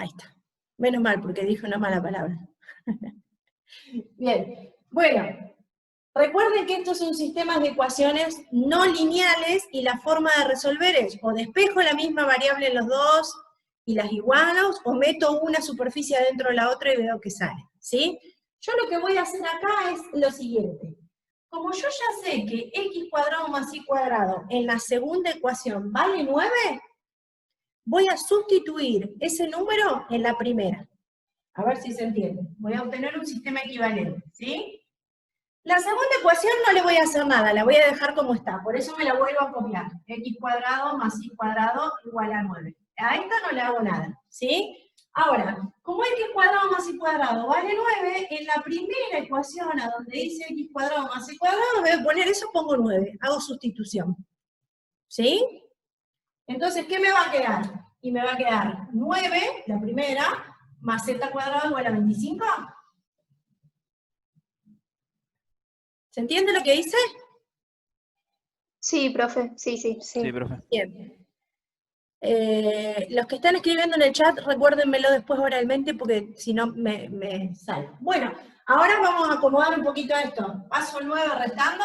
Ahí está. Menos mal, porque dije una mala palabra. Bien, bueno, recuerden que estos son sistemas de ecuaciones no lineales y la forma de resolver es o despejo la misma variable en los dos y las igualo, o meto una superficie adentro de la otra y veo qué sale, ¿sí? Yo lo que voy a hacer acá es lo siguiente. Como yo ya sé que x cuadrado más y cuadrado en la segunda ecuación vale 9, voy a sustituir ese número en la primera. A ver si se entiende. Voy a obtener un sistema equivalente, ¿sí? La segunda ecuación no le voy a hacer nada, la voy a dejar como está, por eso me la vuelvo a copiar. X cuadrado más y cuadrado igual a 9. A esta no le hago nada, ¿sí? Ahora, como x cuadrado más y cuadrado vale 9, en la primera ecuación a donde dice x cuadrado más y cuadrado, voy a poner eso, pongo 9, hago sustitución. ¿Sí? Entonces, ¿qué me va a quedar? Y me va a quedar 9, la primera, más z cuadrado igual a 25. ¿Se entiende lo que hice? Sí, profe, sí. Sí, profe. Bien. Los que están escribiendo en el chat, recuérdenmelo después oralmente, porque si no me salgo. Bueno, ahora vamos a acomodar un poquito esto. Paso 9 restando.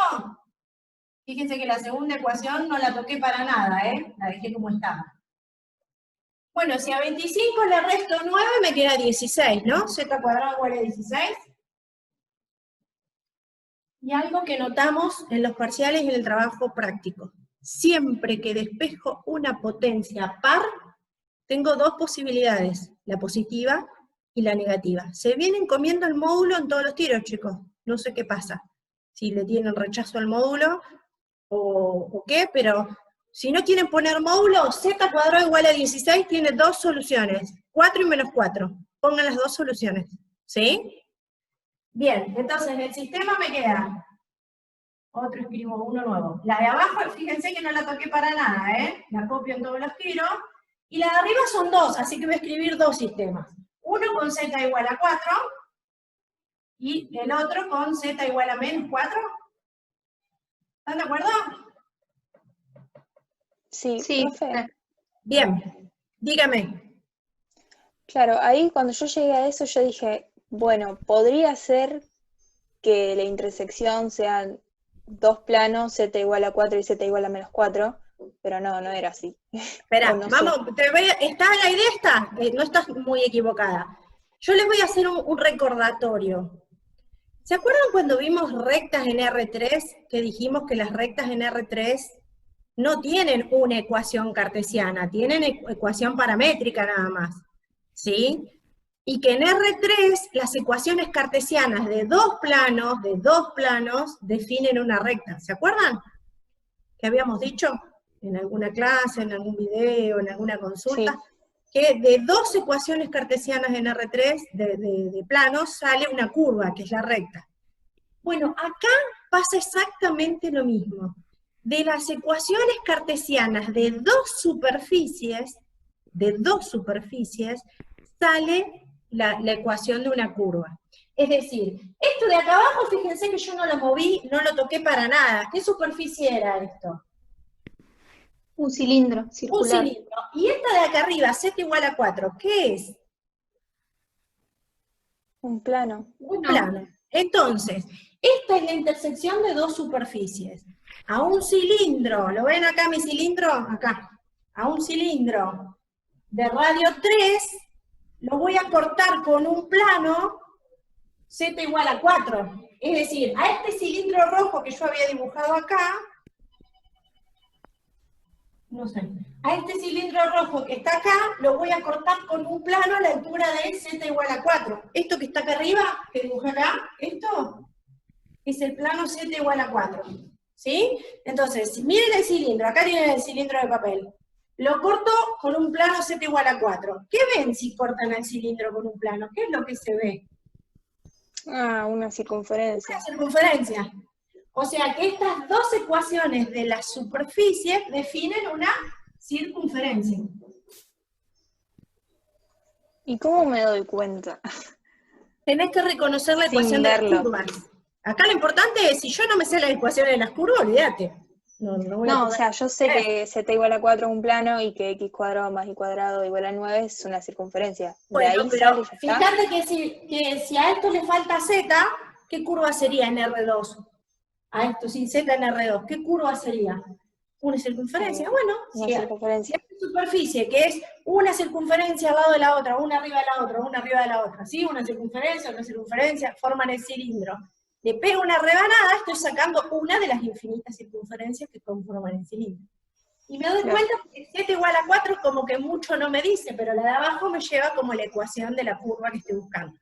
Fíjense que la segunda ecuación no la toqué para nada, la dejé como estaba. Bueno, si a 25 le resto 9, me queda 16, ¿no? Z cuadrado igual a 16. Y algo que notamos en los parciales y en el trabajo práctico. Siempre que despejo una potencia par, tengo dos posibilidades, la positiva y la negativa. Se vienen comiendo el módulo en todos los tiros, chicos. No sé qué pasa. Si le tienen rechazo al módulo o qué, pero si no quieren poner módulo, z cuadrado igual a 16 tiene dos soluciones, 4 y menos 4. Pongan las dos soluciones, ¿sí? Bien, entonces el sistema me queda, otro escribo uno nuevo. La de abajo, fíjense que no la toqué para nada, la copio en todos los tiros. Y la de arriba son dos, así que voy a escribir dos sistemas. Uno con z igual a 4, y el otro con z igual a menos 4. ¿Están de acuerdo? Sí, Sí. profe. Bien, dígame. Claro, ahí cuando yo llegué a eso, yo dije, bueno, podría ser que la intersección sean dos planos, z igual a 4 y z igual a menos 4, pero no era así. Espera, no vamos, sé. ¿está la idea? Está, no estás muy equivocada. Yo les voy a hacer un recordatorio. ¿Se acuerdan cuando vimos rectas en R3, que dijimos que las rectas en R3 no tienen una ecuación cartesiana, tienen ecuación paramétrica nada más? ¿Sí? Y que en R3 las ecuaciones cartesianas de dos planos, definen una recta. ¿Se acuerdan? ¿Qué habíamos dicho? En alguna clase, en algún video, en alguna consulta, Sí. que de dos ecuaciones cartesianas en R3, de planos, sale una curva, que es la recta. Bueno, acá pasa exactamente lo mismo. De las ecuaciones cartesianas de dos superficies, sale la ecuación de una curva. Es decir, esto de acá abajo, fíjense que yo no lo moví, no lo toqué para nada. ¿Qué superficie era esto? Un cilindro circular. Un cilindro. Y esta de acá arriba, z igual a 4, ¿qué es? Un plano. Un plano. Entonces, esta es la intersección de dos superficies. A un cilindro, ¿lo ven acá mi cilindro? Acá. A un cilindro de radio 3, lo voy a cortar con un plano z igual a 4. Es decir, a este cilindro rojo que yo había dibujado acá, no sé, a este cilindro rojo que está acá, lo voy a cortar con un plano a la altura de z igual a 4. Esto que está acá arriba, que dibujé acá, esto es el plano z igual a 4. ¿Sí? Entonces, miren el cilindro, acá tienen el cilindro de papel. Lo corto con un plano z igual a 4. ¿Qué ven si cortan el cilindro con un plano? ¿Qué es lo que se ve? Ah, una circunferencia. Una circunferencia. O sea que estas dos ecuaciones de las superficies definen una circunferencia. ¿Y cómo me doy cuenta? Tenés que reconocer la Sin ecuación de las verlo. curvas. Acá lo importante es, si yo no me sé la ecuación de las curvas, olvídate. No voy a No, o poder. sea, yo sé que z igual a 4 es un plano y que x cuadrado más y cuadrado igual a 9 es una circunferencia. De Bueno, ahí pero sale y ya está. fíjate que si a esto le falta z, ¿qué curva sería en R2? A esto sin z en R2, ¿qué curva sería? Una circunferencia. Bueno, Una si circunferencia. esta superficie, que es una circunferencia al lado de la otra, una arriba de la otra, una arriba de la otra, ¿sí? Una circunferencia, forman el cilindro. Le pego una rebanada, estoy sacando una de las infinitas circunferencias que conforman el cilindro. Y me doy Claro. cuenta que 7 igual a 4 como que mucho no me dice, pero la de abajo me lleva como la ecuación de la curva que estoy buscando.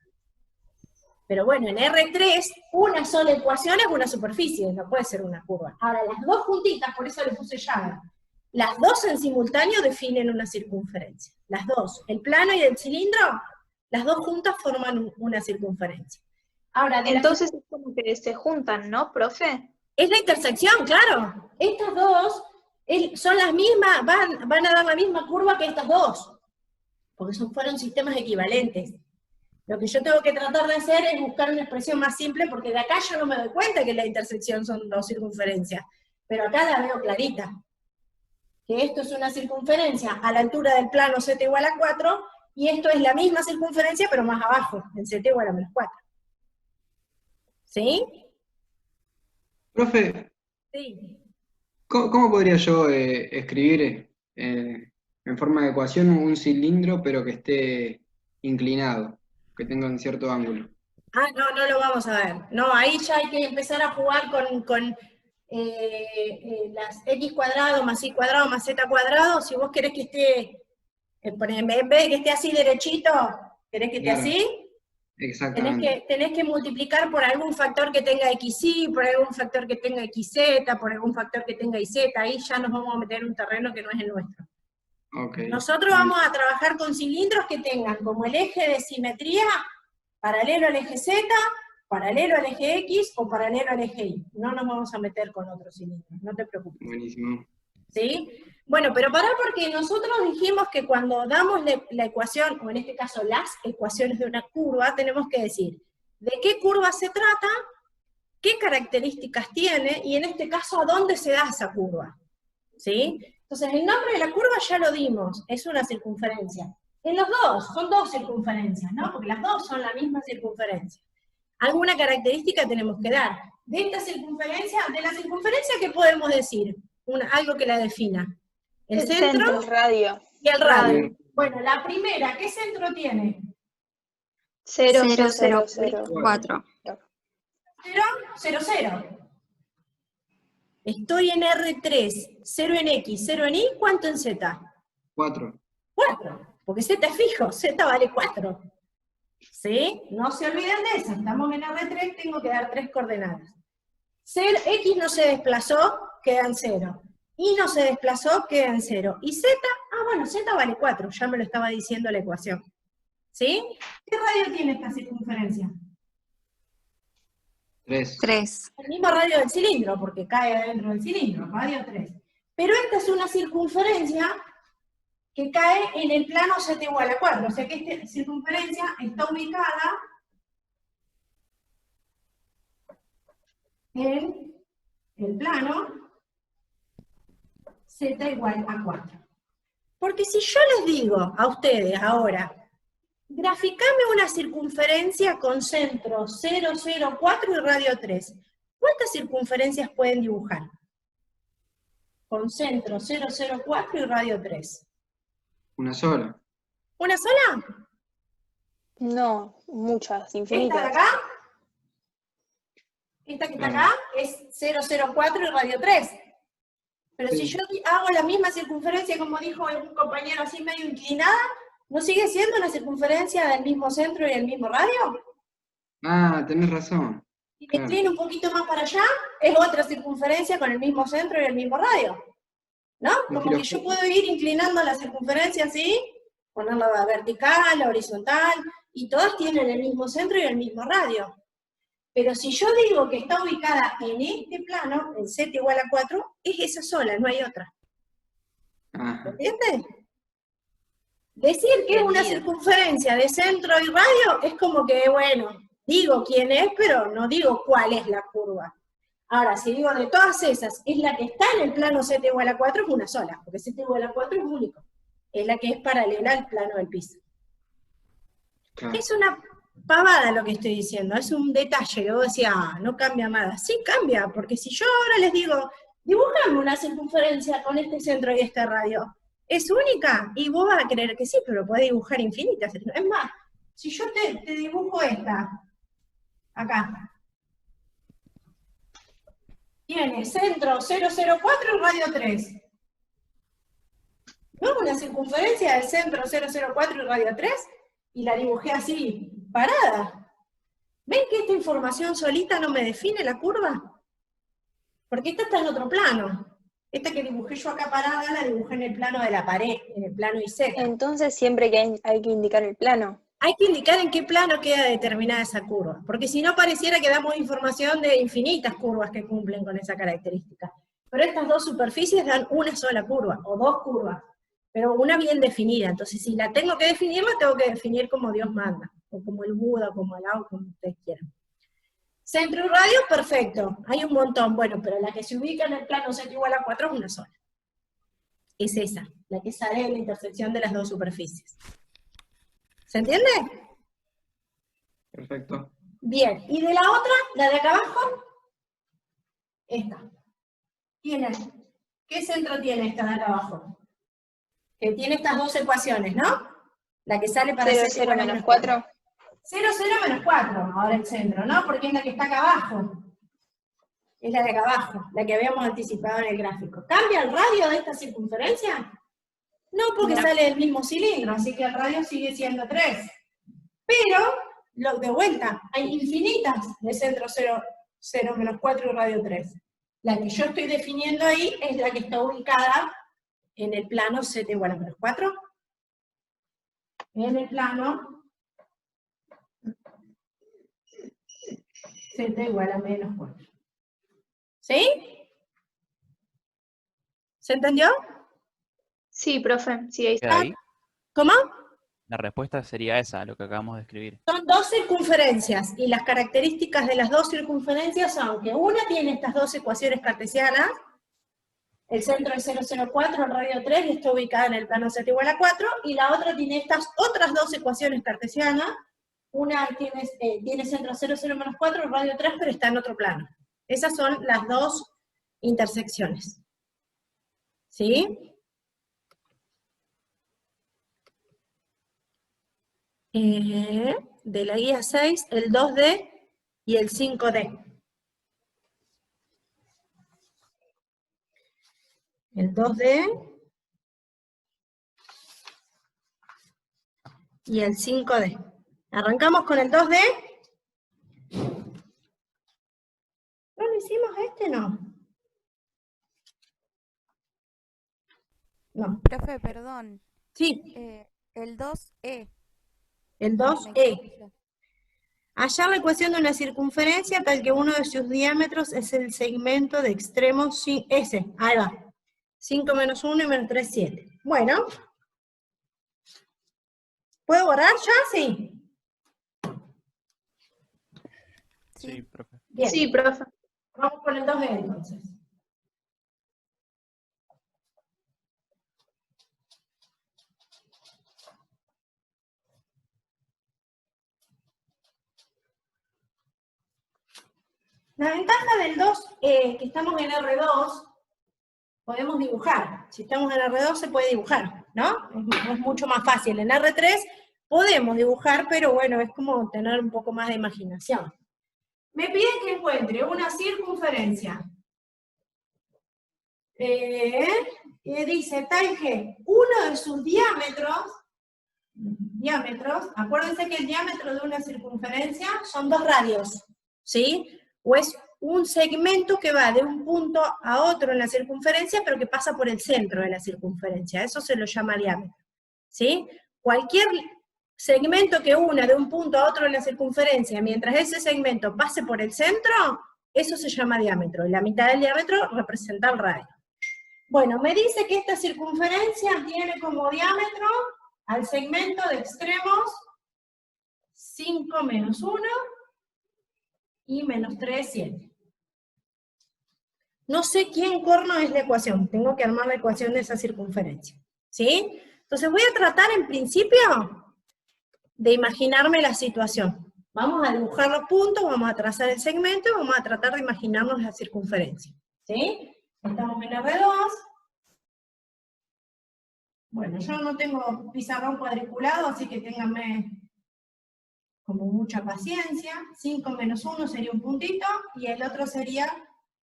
Pero bueno, en R3, una sola ecuación es una superficie, no puede ser una curva. Ahora, las dos juntitas, por eso le puse llave, las dos en simultáneo definen una circunferencia. Las dos, el plano y el cilindro, las dos juntas forman una circunferencia. Ahora, Entonces es como que se juntan, ¿no, profe? es la intersección, claro. Estas dos son las mismas, van a dar la misma curva que estas dos, porque fueron sistemas equivalentes. Lo que yo tengo que tratar de hacer es buscar una expresión más simple, porque de acá yo no me doy cuenta que la intersección son dos circunferencias, pero acá la veo clarita. Que esto es una circunferencia a la altura del plano z igual a 4, y esto es la misma circunferencia, pero más abajo, en z igual a menos 4. ¿Sí? Profe, Sí. ¿cómo podría yo escribir en forma de ecuación un cilindro pero que esté inclinado, que tenga un cierto ángulo? Ah, no lo vamos a ver. No, ahí ya hay que empezar a jugar con las x cuadrado más y cuadrado más z cuadrado. Si vos querés que esté, en vez de que esté así derechito, querés que esté Claro, así, exactamente. tenés que multiplicar por algún factor que tenga xy, por algún factor que tenga xz, por algún factor que tenga yz. Ahí ya nos vamos a meter en un terreno que no es el nuestro. Ok. Nosotros vamos a trabajar con cilindros que tengan como el eje de simetría paralelo al eje Z, paralelo al eje X o paralelo al eje Y. No nos vamos a meter con otros cilindros, no te preocupes. Buenísimo. ¿Sí? Bueno, pero pará, porque nosotros dijimos que cuando damos la ecuación, o en este caso las ecuaciones de una curva, tenemos que decir de qué curva se trata, qué características tiene, y en este caso a dónde se da esa curva. ¿Sí? Entonces el nombre de la curva ya lo dimos, es una circunferencia. En los dos, son dos circunferencias, ¿no? Porque las dos son la misma circunferencia. Alguna característica tenemos que dar. De esta circunferencia, de la circunferencia, ¿qué podemos decir? Algo que la defina. El centro El radio. y el radio. Bien. Bueno, la primera, ¿qué centro tiene? 0, 0, 0, 0, 4. 0, 0, 0. Estoy en R3, 0 en X, 0 en Y, ¿cuánto en Z? 4. 4, porque Z es fijo, Z vale 4. ¿Sí? No se olviden de eso, estamos en R3, tengo que dar 3 coordenadas. X no se desplazó, quedan 0. Y no se desplazó, quedan 0. Y Z, bueno, Z vale 4, ya me lo estaba diciendo la ecuación. ¿Sí? ¿Qué radio tiene esta circunferencia? 3. 3. El mismo radio del cilindro, porque cae dentro del cilindro, radio 3. Pero esta es una circunferencia que cae en el plano z igual a 4, o sea que esta circunferencia está ubicada en el plano z igual a 4. Porque si yo les digo a ustedes ahora, graficame una circunferencia con centro 0, 0, 4 y radio 3, ¿cuántas circunferencias pueden dibujar? Con centro 0, 0, 4 y radio 3. Una sola. ¿Una sola? No, muchas, ¿Esta de infinitas. acá? Esta que está acá es 004 y radio 3. Pero Sí. si yo hago la misma circunferencia, como dijo un compañero así medio inclinada, ¿no sigue siendo una circunferencia del mismo centro y del mismo radio? Ah, tenés razón. Si me Claro. inclino un poquito más para allá, es otra circunferencia con el mismo centro y el mismo radio. ¿No? Como que yo puedo ir inclinando la circunferencia así, ponerla vertical, horizontal, y todas tienen el mismo centro y el mismo radio. Pero si yo digo que está ubicada en este plano, en z igual a 4, es esa sola, no hay otra. Ajá. ¿Entiendes? Decir que es una circunferencia de centro y radio es como que, bueno, digo quién es, pero no digo cuál es la curva. Ahora, si digo de todas esas, es la que está en el plano z igual a 4, es una sola, porque z igual a 4 es único. Es la que es paralela al plano del piso. Claro. Es una pavada lo que estoy diciendo, es un detalle, que vos decís, no cambia nada. Sí cambia, porque si yo ahora les digo, dibujame una circunferencia con este centro y este radio, ¿es única? Y vos vas a creer que sí, pero podés dibujar infinitas. Es más, si yo te dibujo esta, acá, tiene centro 004 y radio 3. ¿No? Una circunferencia del centro 004 y radio 3, y la dibujé así, parada. ¿Ven que esta información solita no me define la curva? Porque esta está en otro plano. Esta que dibujé yo acá parada, la dibujé en el plano de la pared, en el plano IZ. Entonces siempre hay que indicar el plano. Hay que indicar en qué plano queda determinada esa curva, porque si no pareciera que damos información de infinitas curvas que cumplen con esa característica. Pero estas dos superficies dan una sola curva, o dos curvas, pero una bien definida. Entonces, si la tengo que definir, la tengo que definir como Dios manda, o como el Buda, o como el Lao, como ustedes quieran. Centro y radio, perfecto, hay un montón, bueno, pero la que se ubica en el plano z igual a 4 es una sola. Es esa, la que sale de la intersección de las dos superficies. ¿Se entiende? Perfecto. Bien, y de la otra, la de acá abajo, esta. ¿Qué centro tiene esta de acá abajo? Que tiene estas dos ecuaciones, ¿no? La que sale para 0, z 0 igual a menos 4. 0, 0 menos 4, ahora el centro, ¿no? Porque es la que está acá abajo. Es la de acá abajo, la que habíamos anticipado en el gráfico. ¿Cambia el radio de esta circunferencia? No, porque sale del mismo cilindro, así que el radio sigue siendo 3. Pero, de vuelta, hay infinitas de centro 0, 0 menos 4 y radio 3. La que yo estoy definiendo ahí es la que está ubicada en el plano z igual a menos 4. En el plano z igual a menos 4. ¿Sí? ¿Se entendió? Sí, profe, sí, ahí está. ¿Queda ahí? ¿Cómo? La respuesta sería esa, lo que acabamos de escribir. Son dos circunferencias, y las características de las dos circunferencias son que una tiene estas dos ecuaciones cartesianas, el centro es 0,04, el radio 3, y está ubicada en el plano z igual a 4, y la otra tiene estas otras dos ecuaciones cartesianas, una tiene centro 0,0 menos 4, el radio 3, pero está en otro plano. Esas son las dos intersecciones. ¿Sí? De la guía 6, el 2D y el 5D. El 2D y el 5D. Arrancamos con el 2D. ¿No lo hicimos este? No. No. Profe, perdón. Sí, El 2E. el Me 2E. confundí. Hallar la ecuación de una circunferencia tal que uno de sus diámetros es el segmento de extremo S. Ahí va. 5 menos 1 y menos 3, 7. Bueno. ¿Puedo borrar ya? Sí. Sí, profe. Bien. Sí, profe. Vamos con el 2E entonces. La ventaja del 2 es que estamos en R2, podemos dibujar. Si estamos en R2 se puede dibujar, ¿no? Es mucho más fácil. En R3 podemos dibujar, pero bueno, es como tener un poco más de imaginación. Me pide que encuentre una circunferencia. Dice tal que uno de sus diámetros, acuérdense que el diámetro de una circunferencia son dos radios, ¿sí? O es un segmento que va de un punto a otro en la circunferencia, pero que pasa por el centro de la circunferencia. Eso se lo llama diámetro, ¿sí? Cualquier segmento que una de un punto a otro en la circunferencia, mientras ese segmento pase por el centro, eso se llama diámetro. Y la mitad del diámetro representa el radio. Bueno, me dice que esta circunferencia tiene como diámetro al segmento de extremos 5 menos 1 y menos 3, 7. no sé quién corno es la ecuación, tengo que armar la ecuación de esa circunferencia, ¿sí? Entonces voy a tratar en principio de imaginarme la situación. Vamos a dibujar los puntos, vamos a trazar el segmento y vamos a tratar de imaginarnos la circunferencia, ¿sí? Estamos en R2. Bueno, yo no tengo pizarrón cuadriculado, así que ténganme como mucha paciencia. 5 menos 1 sería un puntito, y el otro sería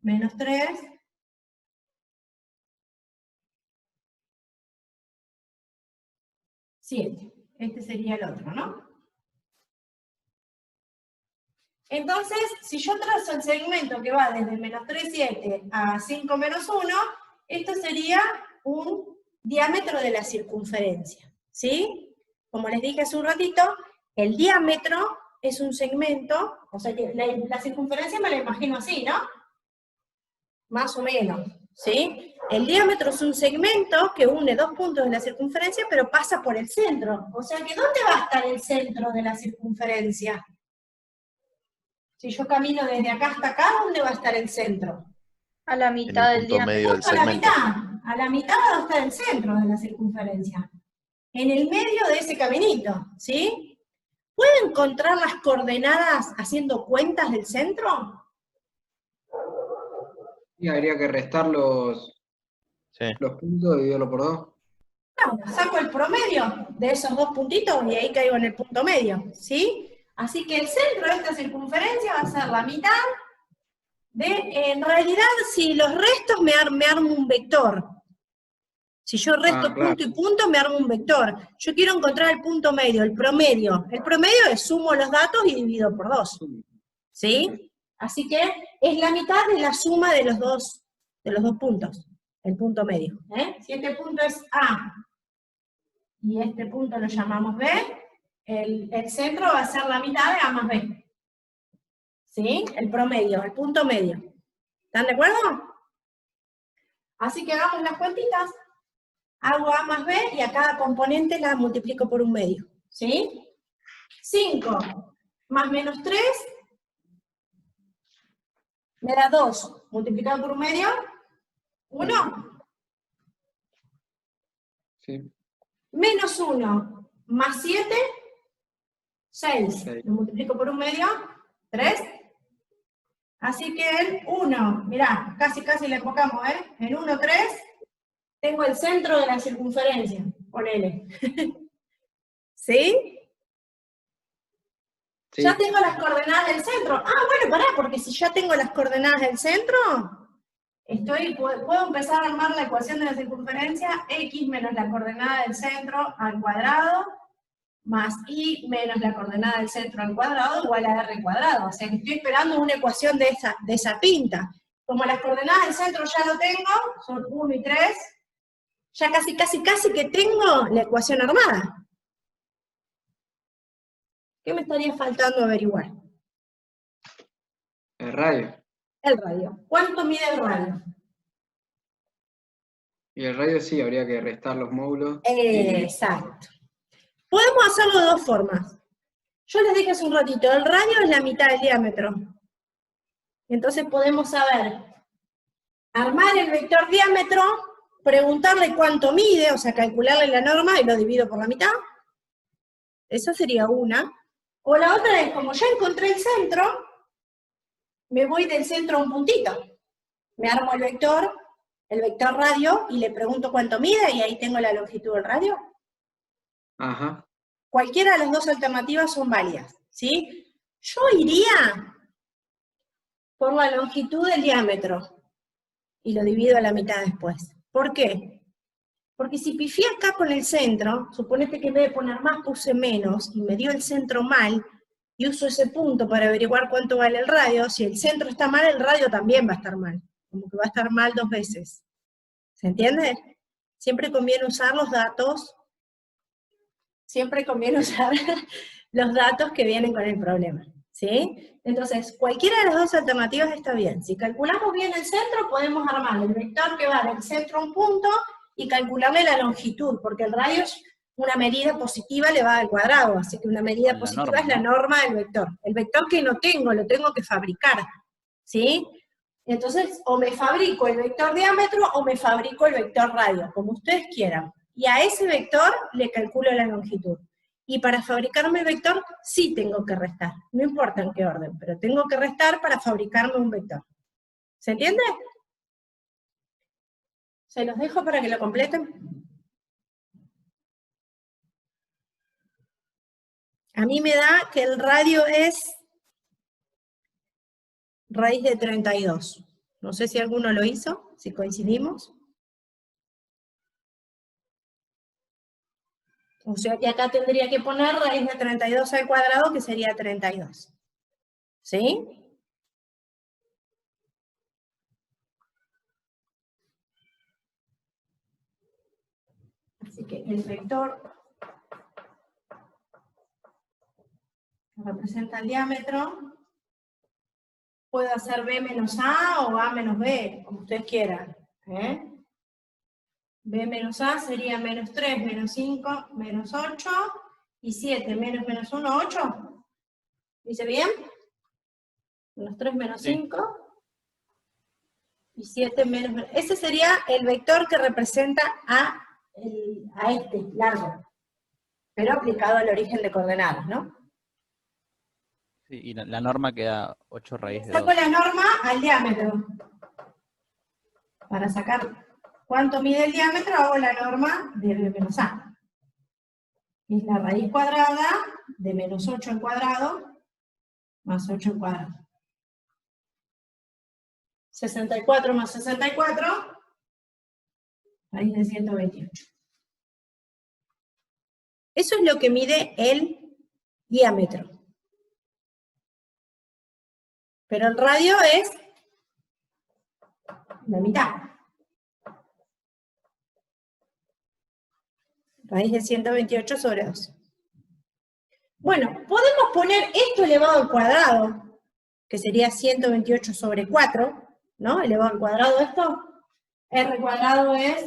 menos 3. Siete. Este sería el otro, ¿no? Entonces, si yo trazo el segmento que va desde menos 3, 7 a 5 menos 1, esto sería un diámetro de la circunferencia, ¿sí? Como les dije hace un ratito, el diámetro es un segmento, o sea que la circunferencia me la imagino así, ¿no? Más o menos, ¿sí? El diámetro es un segmento que une dos puntos de la circunferencia, pero pasa por el centro. O sea que, ¿dónde va a estar el centro de la circunferencia? Si yo camino desde acá hasta acá, ¿dónde va a estar el centro? A la En mitad el del punto diámetro. medio del Justo a la segmento. mitad. A la mitad va a estar el centro de la circunferencia. En el medio de ese caminito, ¿sí? ¿Puedo encontrar las coordenadas haciendo cuentas del centro? Y habría que restar los Sí. puntos, dividirlo por 2. Claro, saco el promedio de esos dos puntitos y ahí caigo en el punto medio, ¿sí? Así que el centro de esta circunferencia va a ser la mitad de, en realidad, si los restos me armo un vector. Si yo resto claro. punto y punto, me armo un vector. Yo quiero encontrar el punto medio, el promedio. El promedio es sumo los datos y divido por 2, ¿sí? Así que es la mitad de la suma de los dos puntos, el punto medio. Si este punto es A, y este punto lo llamamos B, el centro va a ser la mitad de A más B. ¿Sí? El promedio, el punto medio. ¿Están de acuerdo? Así que hagamos las cuentitas. Hago A más B y a cada componente la multiplico por un medio. ¿Sí? 5 más menos 3 me da 2. Multiplicado por un medio, 1. Sí. Menos 1 más 7, 6. Seis. Lo multiplico por un medio, 3. Así que el 1, mirá, casi le enfocamos, ¿eh? En 1, 3, tengo el centro de la circunferencia, ponele. ¿Sí? Sí. Ya tengo las coordenadas del centro. Bueno, pará, porque si ya tengo las coordenadas del centro, puedo empezar a armar la ecuación de la circunferencia, x menos la coordenada del centro al cuadrado, más y menos la coordenada del centro al cuadrado, igual a r cuadrado. O sea que estoy esperando una ecuación de esa pinta. Como las coordenadas del centro ya lo tengo, son 1 y 3, ya casi que tengo la ecuación armada. ¿Qué me estaría faltando averiguar? El radio. El radio. ¿Cuánto mide el radio? Y el radio sí, habría que restar los módulos. Exacto. Podemos hacerlo de dos formas. Yo les dije hace un ratito, el radio es la mitad del diámetro. Entonces podemos saber armar el vector diámetro, preguntarle cuánto mide, o sea, calcularle la norma y lo divido por la mitad. Esa sería una. O la otra es, como ya encontré el centro, me voy del centro a un puntito. Me armo el vector radio, y le pregunto cuánto mide, y ahí tengo la longitud del radio. Ajá. Cualquiera de las dos alternativas son válidas, ¿sí? Yo iría por la longitud del diámetro, y lo divido a la mitad después. ¿Por qué? Porque si pifié acá con el centro, suponete que en vez de poner más puse menos, y me dio el centro mal, y uso ese punto para averiguar cuánto vale el radio, si el centro está mal, el radio también va a estar mal. Como que va a estar mal 2 veces. ¿Se entiende? Siempre conviene usar los datos, que vienen con el problema. ¿Sí? Entonces, cualquiera de las dos alternativas está bien. Si calculamos bien el centro, podemos armar el vector que va del centro a un punto, y calcularle la longitud, porque el radio es una medida positiva elevada al cuadrado, así que una medida La positiva norma, es la ¿no? norma del vector. El vector que no tengo, lo tengo que fabricar, ¿sí? Entonces, o me fabrico el vector diámetro o me fabrico el vector radio, como ustedes quieran. Y a ese vector le calculo la longitud. Y para fabricarme el vector, sí tengo que restar. No importa en qué orden, pero tengo que restar para fabricarme un vector. ¿Se entiende? Se los dejo para que lo completen. A mí me da que el radio es raíz de 32. No sé si alguno lo hizo, si coincidimos. O sea que acá tendría que poner raíz de 32 al cuadrado, que sería 32. ¿Sí? Así que el vector que representa el diámetro, puedo hacer B menos A o A menos B, como ustedes quieran. B menos A sería menos 3, menos 5, menos 8, y 7 menos menos 1, 8. ¿Dice bien? Menos 3 menos Sí. 5, y 7 menos... Ese sería el vector que representa a este largo, pero aplicado al origen de coordenadas, ¿no? Sí, y la norma queda 8 raíz de Saco 2. la norma al diámetro. Para sacar cuánto mide el diámetro, hago la norma de B menos A. Es la raíz cuadrada de menos 8 al cuadrado más 8 al cuadrado. 64 más 64, raíz de 128. Eso es lo que mide el diámetro. Pero el radio es la mitad. Raíz de 128 sobre 2. Bueno, podemos poner esto elevado al cuadrado, que sería 128 sobre 4, ¿no? Elevado al cuadrado de esto. R cuadrado es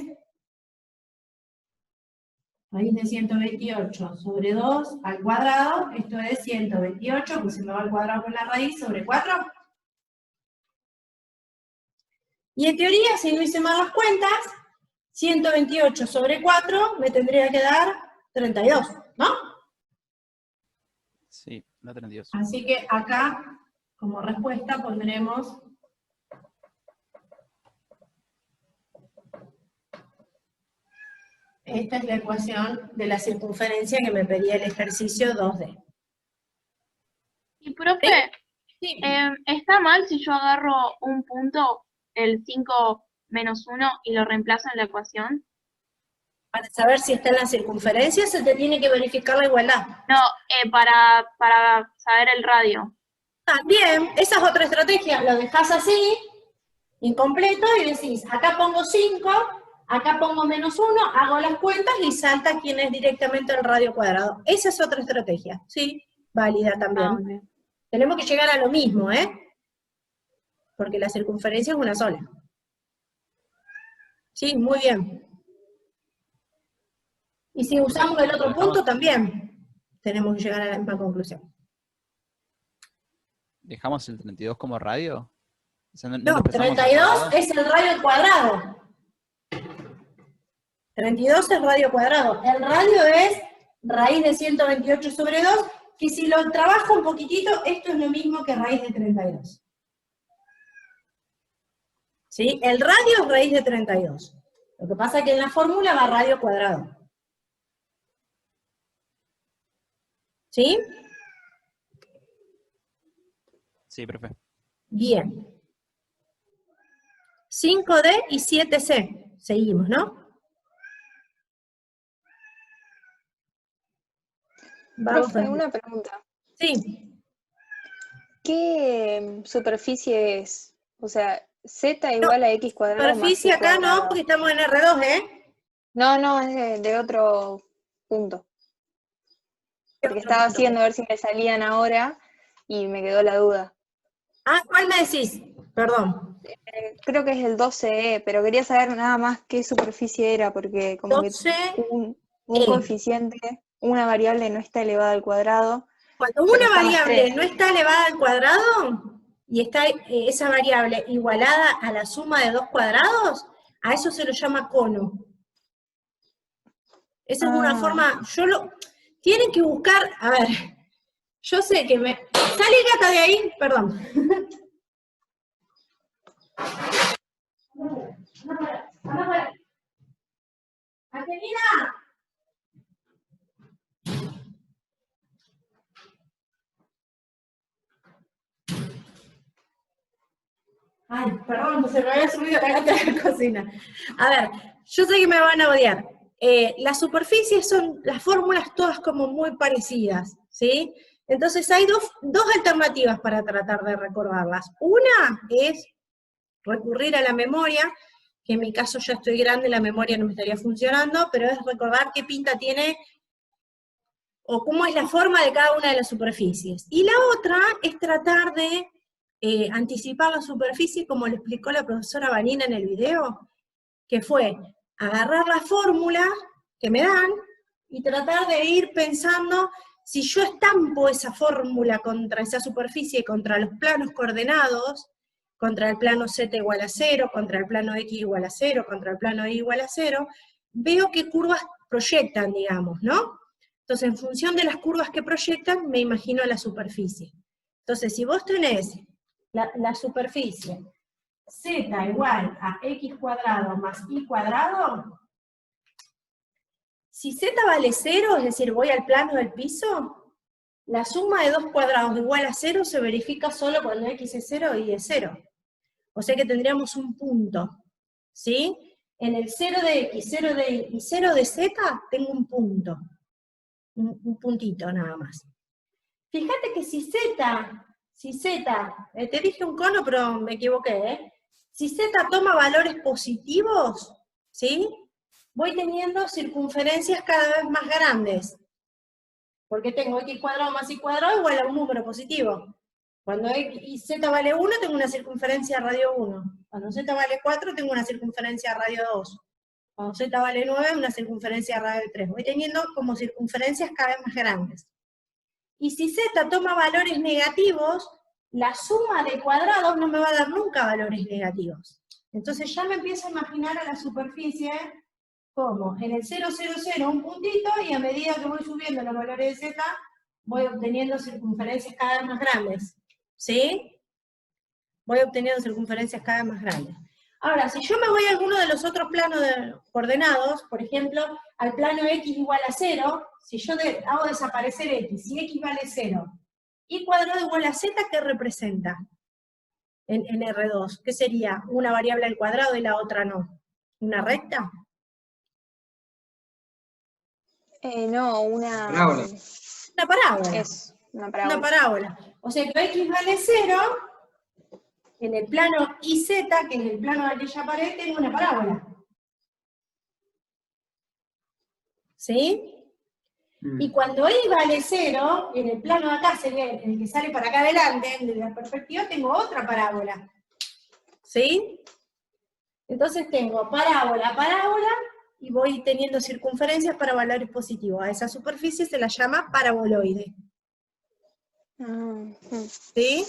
raíz de 128 sobre 2 al cuadrado. Esto es 128, que se me va al cuadrado con la raíz, sobre 4. Y en teoría, si no hice mal las cuentas, 128 sobre 4 me tendría que dar 32, ¿no? Sí, la 32. Así que acá, como respuesta, pondremos esta es la ecuación de la circunferencia que me pedía el ejercicio 2D. Y profe, Sí. ¿está mal si yo agarro un punto, el 5 menos 1, y lo reemplazo en la ecuación? Para saber si está en la circunferencia, se te tiene que verificar la igualdad. No, para saber el radio. Bien, esa es otra estrategia. Lo dejas así, incompleto, y decís, acá pongo 5, acá pongo menos 1, hago las cuentas y salta quién es directamente el radio cuadrado. Esa es otra estrategia, sí, válida también. Ah, ok. Tenemos que llegar a lo mismo, porque la circunferencia es una sola. Sí, muy bien. Y si usamos el otro punto, también tenemos que llegar a la misma conclusión. ¿Dejamos el 32 como radio? O sea, No, lo pasamos al 32 cuadrado. es el radio cuadrado. 32 es radio cuadrado. El radio es raíz de 128 sobre 2, que si lo trabajo un poquitito, esto es lo mismo que raíz de 32. ¿Sí? El radio es raíz de 32. Lo que pasa es que en la fórmula va radio cuadrado. ¿Sí? Sí, profe. Bien. 5D y 7C. Seguimos, ¿no? Vamos Profe, a... una pregunta. Sí. ¿Qué superficie es? O sea, Z igual a X cuadrado más Superficie Y acá no, cuadrado. porque estamos en R2, No, es de otro punto. Porque estaba haciendo a ver si me salían ahora y me quedó la duda. Ah, ¿cuál me decís? Perdón. Creo que es el 12E, pero quería saber nada más qué superficie era, porque como que 12E. un coeficiente, una variable no está elevada al cuadrado. Cuando pero una está más variable 3. no está elevada al cuadrado, y está esa variable igualada a la suma de dos cuadrados, a eso se lo llama cono. Esa es una forma, tienen que buscar, a ver, yo sé que ¡Salí, gata, de ahí! Perdón. ¡Angelina! Ay, perdón, se me había subido la gata de la cocina. A ver, yo sé que me van a odiar. Las superficies son las fórmulas todas como muy parecidas, ¿sí? Entonces hay dos alternativas para tratar de recordarlas. Una es recurrir a la memoria, que en mi caso ya estoy grande, la memoria no me estaría funcionando, pero es recordar qué pinta tiene o cómo es la forma de cada una de las superficies. Y la otra es tratar de anticipar la superficie, como lo explicó la profesora Vanina en el video, que fue agarrar la fórmula que me dan y tratar de ir pensando si yo estampo esa fórmula contra esa superficie, contra los planos coordenados, contra el plano z igual a 0, contra el plano x igual a 0, contra el plano y igual a 0, veo qué curvas proyectan, digamos, ¿no? Entonces, en función de las curvas que proyectan, me imagino la superficie. Entonces, si vos tenés la superficie z igual a x cuadrado más y cuadrado, si z vale 0, es decir, voy al plano del piso, la suma de dos cuadrados igual a 0 se verifica solo cuando x es 0 y es 0. O sea que tendríamos un punto, ¿sí? En el 0 de x, 0 de y y 0 de z, tengo un punto. Un puntito nada más. Fíjate que si z, te dije un cono, pero me equivoqué, ¿eh? Si z toma valores positivos, ¿sí? Voy teniendo circunferencias cada vez más grandes. Porque tengo x cuadrado más y cuadrado igual a un número positivo. Cuando x y z vale 1, tengo una circunferencia radio 1. Cuando z vale 4, tengo una circunferencia radio 2. Cuando z vale 9, una circunferencia radio 3. Voy teniendo como circunferencias cada vez más grandes. Y si z toma valores negativos, la suma de cuadrados no me va a dar nunca valores negativos. Entonces ya me empiezo a imaginar a la superficie como en el 0, 0, 0 un puntito, y a medida que voy subiendo los valores de z, voy obteniendo circunferencias cada vez más grandes. ¿Sí? Voy obteniendo circunferencias cada vez más grandes. Ahora, si yo me voy a alguno de los otros planos coordenados, por ejemplo, al plano x igual a 0, si yo hago desaparecer x, si x vale 0, y cuadrado igual a z, ¿qué representa en R2? ¿Qué sería? Una variable al cuadrado y la otra no. ¿Una recta? No, una Parábola. Una parábola. Es una parábola. Una parábola. O sea que x vale 0, en el plano IZ, que es el plano de aquella pared, tengo una parábola. ¿Sí? Y cuando y vale 0, en el plano de acá, sería el que sale para acá adelante, de la perspectiva, tengo otra parábola. ¿Sí? Entonces tengo parábola, parábola, y voy teniendo circunferencias para valores positivos. A esa superficie se la llama paraboloide. ¿Sí?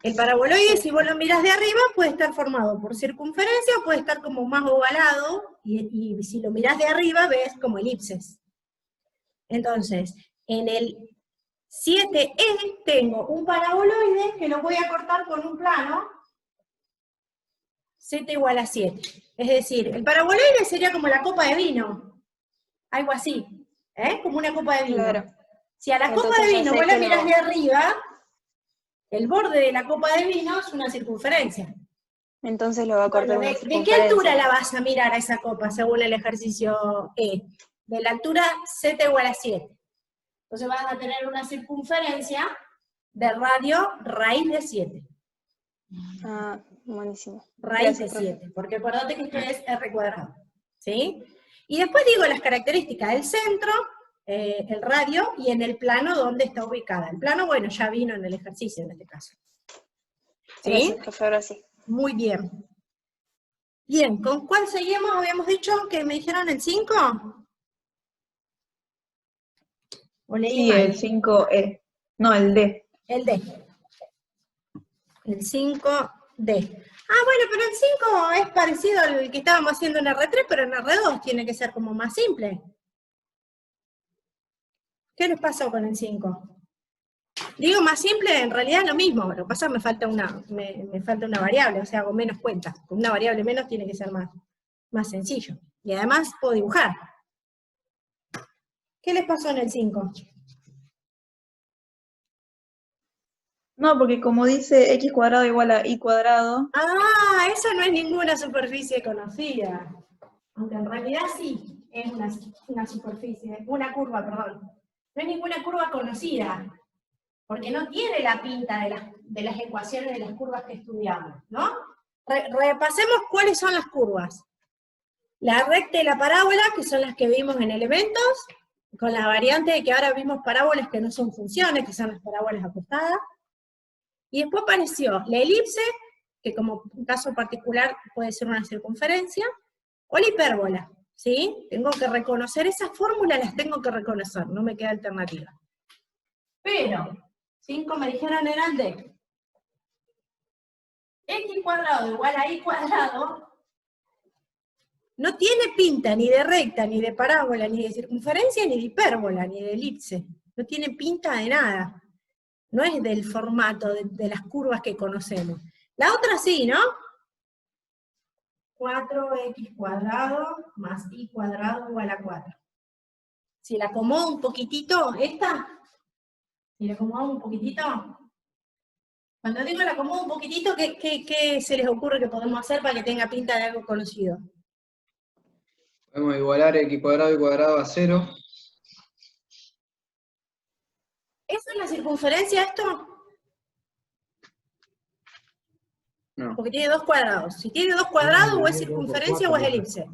El paraboloide, si vos lo mirás de arriba, puede estar formado por circunferencia o puede estar como más ovalado, y si lo mirás de arriba, ves como elipses. Entonces, en el 7E tengo un paraboloide que lo voy a cortar con un plano z igual a 7. Es decir, el paraboloide sería como la copa de vino, algo así, ¿eh? Como una copa de vino. Claro. Si a la Entonces, copa de ya vino sé vos la que mirás no. de arriba, el borde de la copa de vino es una circunferencia. Entonces lo va a cortar Bueno, una ¿de qué circunferencia. altura la vas a mirar a esa copa según el ejercicio E? De la altura z igual a 7. Entonces vas a tener una circunferencia de radio raíz de 7. Ah, buenísimo. Raíz Gracias, de profe. 7, porque acuérdate que esto es r cuadrado. ¿Sí? Y después digo las características del centro, el radio, y en el plano donde está ubicada. El plano, bueno, ya vino en el ejercicio en este caso. ¿Sí? Gracias, profe, ahora sí. Muy bien. Bien, ¿con cuál seguimos? Habíamos dicho que me dijeron el 5. ¿O leí Sí, mal? el 5E. No, el D. El D. El 5D. Ah, bueno, pero el 5 es parecido al que estábamos haciendo en R3, pero en R2 tiene que ser como más simple. ¿Qué les pasó con el 5? Digo más simple, en realidad es lo mismo, lo que pasa es que me falta una variable, o sea, hago menos cuentas. Con una variable menos tiene que ser más sencillo. Y además puedo dibujar. ¿Qué les pasó en el 5? No, porque como dice x cuadrado igual a y cuadrado, Ah, eso no es ninguna superficie conocida. Aunque en realidad sí, es una superficie, una curva, perdón. No es ninguna curva conocida, porque no tiene la pinta de las ecuaciones de las curvas que estudiamos, ¿no? Repasemos cuáles son las curvas. La recta y la parábola, que son las que vimos en elementos, con la variante de que ahora vimos parábolas que no son funciones, que son las parábolas acostadas. Y después apareció la elipse, que como un caso particular puede ser una circunferencia, o la hipérbola, ¿sí? Tengo que reconocer esas fórmulas, las tengo que reconocer, no me queda alternativa. Pero, 5 me dijeron eran de x cuadrado igual a y cuadrado, no tiene pinta ni de recta, ni de parábola, ni de circunferencia, ni de hipérbola, ni de elipse. No tiene pinta de nada. No es del formato de las curvas que conocemos. La otra sí, ¿no? 4x cuadrado más y cuadrado igual a 4. Si la acomodo un poquitito, si la acomodo un poquitito, cuando digo la acomodo un poquitito, ¿qué se les ocurre que podemos hacer para que tenga pinta de algo conocido? Podemos igualar x cuadrado y cuadrado a 0. ¿Eso es la circunferencia esto? No. Porque tiene 2 cuadrados. Si tiene 2 cuadrados, o es circunferencia o es elipse.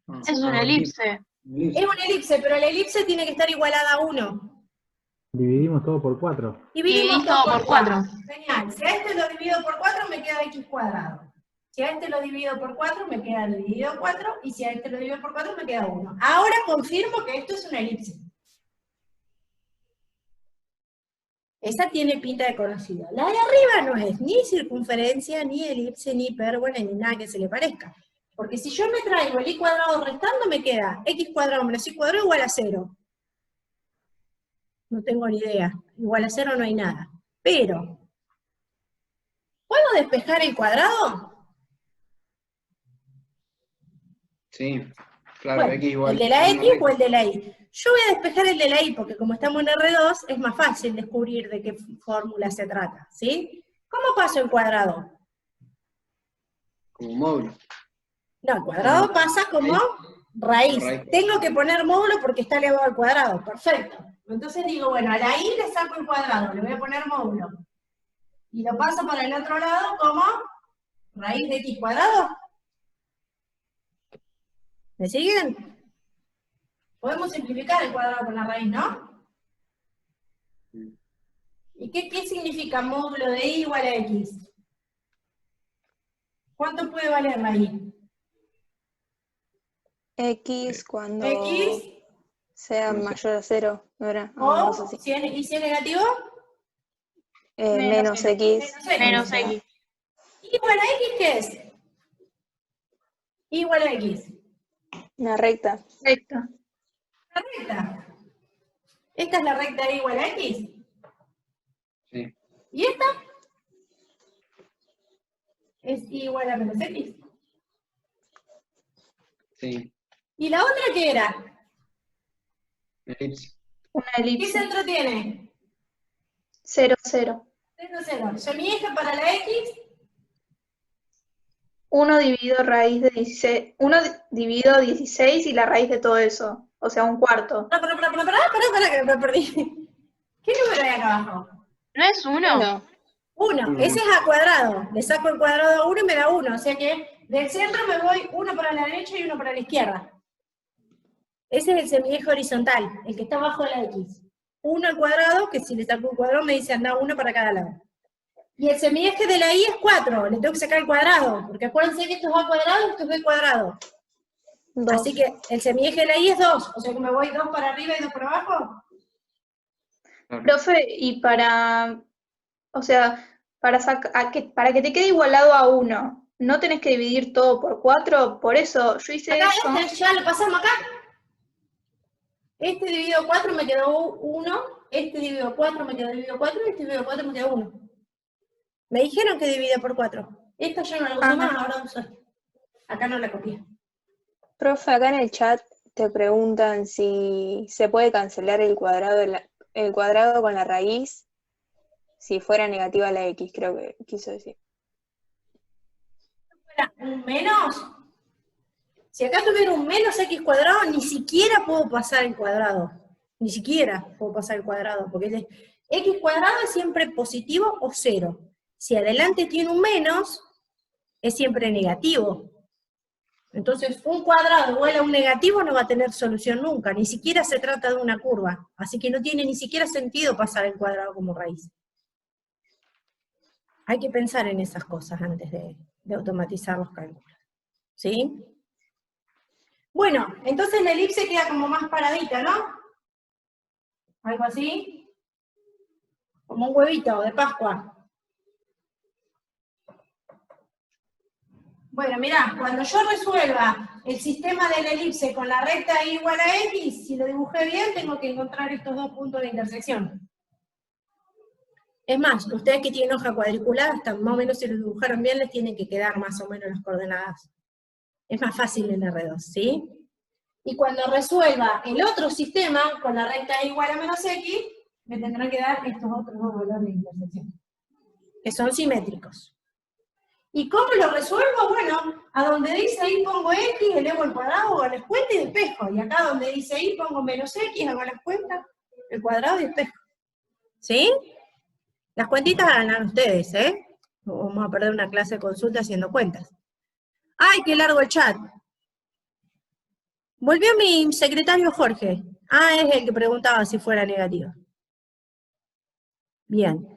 No. Es una elipse. Es una elipse, pero la elipse tiene que estar igualada a 1. Dividimos todo por 4. Dividimos Dividís todo todo por 4. Genial. Si a este lo divido por 4, me queda x cuadrado. Si a este lo divido por 4, me queda dividido 4, y si a este lo divido por 4, me queda 1. Ahora confirmo que esto es una elipse. Esa tiene pinta de conocida. La de arriba no es ni circunferencia, ni elipse, ni hipérbola, ni nada que se le parezca. Porque si yo me traigo el y cuadrado restando, me queda x cuadrado menos y cuadrado igual a 0. No tengo ni idea. Igual a 0 no hay nada. Pero, ¿puedo despejar el cuadrado? Sí, claro, Bueno, x igual ¿el de la a X o el de la Y? Yo voy a despejar el de la Y porque como estamos en R2, es más fácil descubrir de qué fórmula se trata, ¿sí? ¿Cómo paso el cuadrado? como módulo. No, el cuadrado pasa como raíz. Raíz. Tengo que poner módulo porque está elevado al cuadrado. Perfecto. Entonces digo, bueno, a la Y le saco el cuadrado, le voy a poner módulo. Y lo paso para el otro lado como raíz de x cuadrado. ¿Me siguen? Podemos simplificar el cuadrado con la raíz, ¿no? ¿Y qué significa módulo de y igual a x? ¿Cuánto puede valer la y? X cuando X sea mayor a 0, ¿no era? Una o, cosa así. ¿y si es negativo? Menos X. Menos X. ¿Y igual a x qué es? Y igual a x. Una recta. recta. La recta. ¿Esta es la recta y igual a x? Sí. ¿Y esta? Es y igual a menos x. Sí. ¿Y la otra qué era? Elipse. Una ¿Qué elipse. centro tiene? 0, 0. 0, 0. Yo mi eje para la x, 1 dividido raíz de 16. 1 dividido 16 y la raíz de todo eso. O sea, un cuarto. pará, que me perdí. ¿Qué número hay acá abajo? ¿No es 1? 1. Uno. Ese es a cuadrado. Le saco el cuadrado a 1 y me da 1. O sea que del centro me voy 1 para la derecha y 1 para la izquierda. Ese es el semieje horizontal, el que está abajo de la x. 1 al cuadrado, que si le saco un cuadrado me dice anda 1 para cada lado. Y el semieje de la y es 4. Le tengo que sacar el cuadrado, porque acuérdense que esto es a cuadrado y esto es b cuadrado. 2. Así que el semieje de la y es 2. O sea que me voy 2 para arriba y 2 para abajo. Claro. Profe, y para, o sea, para que te quede igualado a 1, no tenés que dividir todo por 4, por eso yo hice Acá eso. este ya lo pasamos acá. Este dividido 4 me quedó 1, este dividido 4 me quedó dividido 4, y este dividido 4 me quedó 1. Me dijeron que divide por 4. Esta yo no la uso más, ahora uso esta. Acá no la copié. Profe, acá en el chat te preguntan si se puede cancelar el cuadrado con la raíz si fuera negativa la x, creo que quiso decir. Un menos. Si acá tuviera un menos x cuadrado, ni siquiera puedo pasar el cuadrado. Ni siquiera puedo pasar el cuadrado, porque el x cuadrado es siempre positivo o 0. Si adelante tiene un menos, es siempre negativo. Entonces, un cuadrado igual a un negativo no va a tener solución nunca, ni siquiera se trata de una curva. Así que no tiene ni siquiera sentido pasar el cuadrado como raíz. Hay que pensar en esas cosas antes de automatizar los cálculos. ¿Sí? Bueno, entonces la elipse queda como más paradita, ¿no? Algo así. Como un huevito de Pascua. Bueno, mirá, cuando yo resuelva el sistema de la elipse con la recta y igual a x, si lo dibujé bien, tengo que encontrar estos dos puntos de intersección. Es más, ustedes que tienen hoja cuadriculada, hasta más o menos si lo dibujaron bien, les tienen que quedar más o menos las coordenadas. Es más fácil en R2, ¿sí? Y cuando resuelva el otro sistema con la recta igual a menos x, me tendrán que dar estos otros dos valores de intersección, que son simétricos. ¿Y cómo lo resuelvo? Bueno, a donde dice y pongo x, elevo el cuadrado, hago las cuentas y despejo. Y acá donde dice y pongo menos x, hago las cuentas, el cuadrado y despejo. ¿Sí? Las cuentitas ganan ustedes, ¿eh? No vamos a perder una clase de consulta haciendo cuentas. ¡Ay, qué largo el chat! Volvió mi secretario Jorge. Ah, es el que preguntaba si fuera negativo. Bien.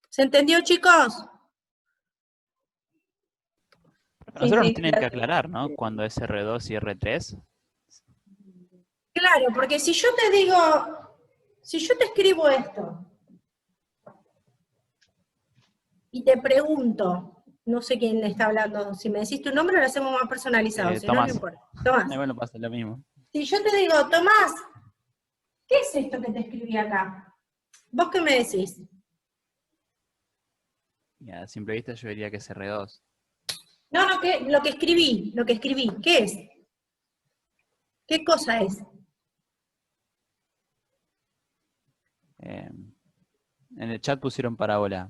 ¿Se entendió, chicos? Nosotros nos sí, tienen que gracias. aclarar, ¿no? Cuando es R2 y R3. Claro, porque si yo te digo, si yo te escribo esto, y te pregunto, no sé quién le está hablando, si me decís tu nombre lo hacemos más personalizado, si no, no Tomás. importa. Tomás. Bueno, pasa lo mismo. Si yo te digo, Tomás, ¿qué es esto que te escribí acá? ¿Vos qué me decís? Y a simple vista yo diría que es R2. No, no, lo que escribí, ¿qué es? ¿Qué cosa es? En el chat pusieron parábola.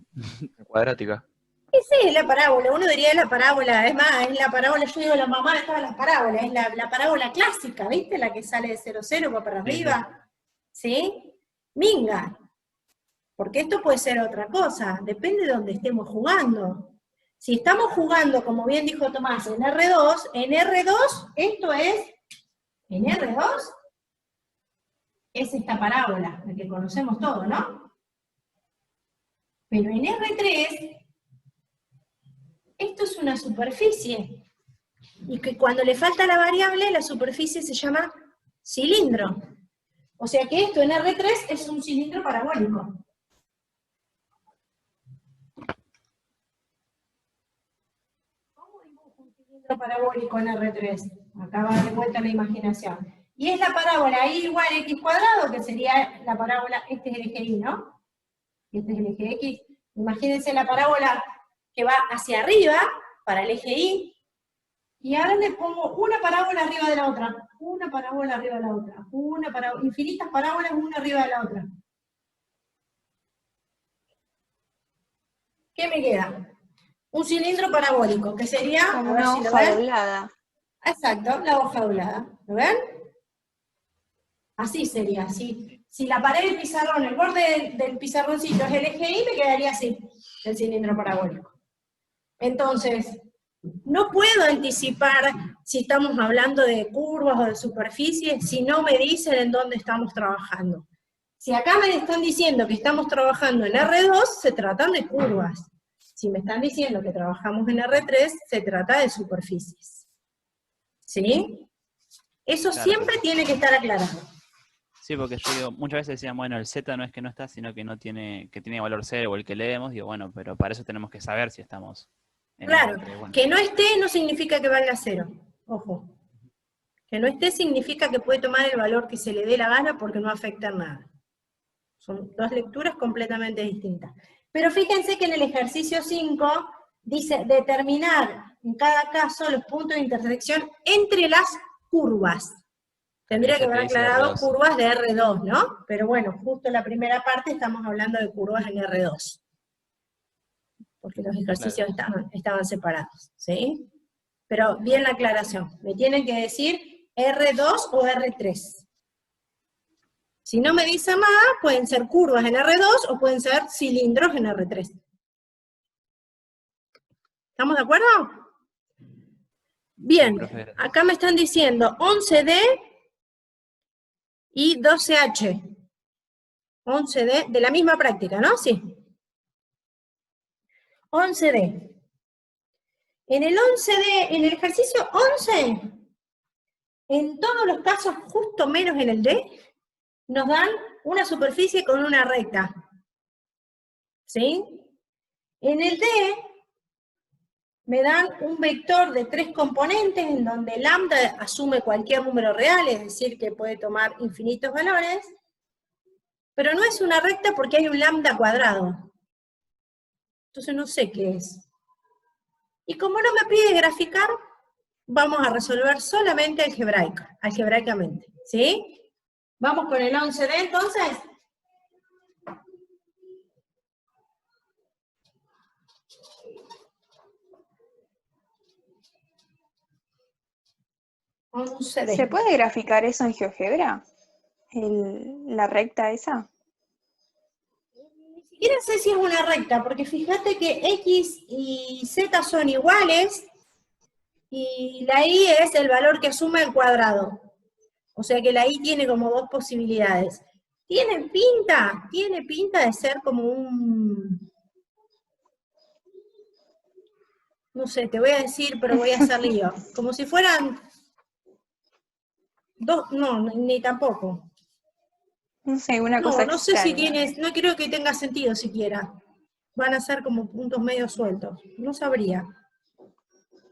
Cuadrática. Esa es la parábola, uno diría la parábola, es más, es la parábola, yo digo la mamá de todas las parábolas, es la parábola clásica, ¿viste? La que sale de 0,0, va para arriba, ¿sí? Minga, porque esto puede ser otra cosa, depende de donde estemos jugando. Si estamos jugando, como bien dijo Tomás, en R2, esto es, en R2, es esta parábola, la que conocemos todos, ¿no? Pero en R3, esto es una superficie, y que cuando le falta la variable, la superficie se llama cilindro. O sea que esto en R3 es un cilindro parabólico. ¿Cómo dibujo un cilindro parabólico en R3? Acá va de vuelta la imaginación. Y es la parábola y igual a x cuadrado, que sería la parábola, este es el eje y, ¿no? Este es el eje x. Imagínense la parábola que va hacia arriba, para el eje y, y ahora le pongo una parábola arriba de la otra, una parábola arriba de la otra, infinitas parábolas una arriba de la otra. ¿Qué me queda? Un cilindro parabólico, que sería, Como a ver una si lo hoja ven. doblada. Exacto, la hoja doblada. ¿Lo ven? Así sería, así. Si la pared del pizarrón, el borde del pizarroncito es el eje y, me quedaría así, el cilindro parabólico. Entonces, no puedo anticipar si estamos hablando de curvas o de superficies si no me dicen en dónde estamos trabajando. Si acá me están diciendo que estamos trabajando en R2, se tratan de curvas. Si me están diciendo que trabajamos en R3, se trata de superficies. ¿Sí? Eso Claro, siempre tiene que estar aclarado. Sí, porque yo digo, muchas veces decían, bueno, el Z no es que no está, sino que no tiene, que tiene valor 0 o el que leemos. Digo, bueno, pero para eso tenemos que saber si estamos en Claro, R3. Bueno, que no esté no significa que valga 0. Ojo. Que no esté significa que puede tomar el valor que se le dé la gana porque no afecta en nada. Son dos lecturas completamente distintas. Pero fíjense que en el ejercicio 5 dice determinar en cada caso los puntos de intersección entre las curvas. Tendría que ese te haber dice aclarado R2. curvas de R2, ¿no? Pero bueno, justo en la primera parte estamos hablando de curvas en R2. Porque los ejercicios estaban separados, ¿sí? Pero bien la aclaración. Me tienen que decir R2 o R3. Si no me dice más, pueden ser curvas en R2 o pueden ser cilindros en R3. ¿Estamos de acuerdo? Bien, Sí, profe, gracias. acá me están diciendo 11D y 12H. 11D, de la misma práctica, ¿no? Sí. 11D. En el 11D, en el ejercicio 11, en todos los casos, justo menos en el D, nos dan una superficie con una recta. ¿Sí? En el D, me dan un vector de 3 componentes en donde lambda asume cualquier número real, es decir, que puede tomar infinitos valores, pero no es una recta porque hay un lambda cuadrado. Entonces no sé qué es. Y como no me pide graficar, vamos a resolver solamente algebraicamente. ¿Sí? Vamos con el 11D entonces. ¿Se puede graficar eso en GeoGebra? ¿La recta esa? Ni siquiera sé si es una recta, porque fíjate que X y Z son iguales, y la Y es el valor que asume el cuadrado. O sea que la Y tiene como dos posibilidades. Tiene pinta de ser como un... No sé, te voy a decir, pero voy a hacer lío. Como si fueran... dos, no, ni tampoco. No sé, una cosa No sé si extraña. tienes, no creo que tenga sentido siquiera. Van a ser como puntos medio sueltos. No sabría.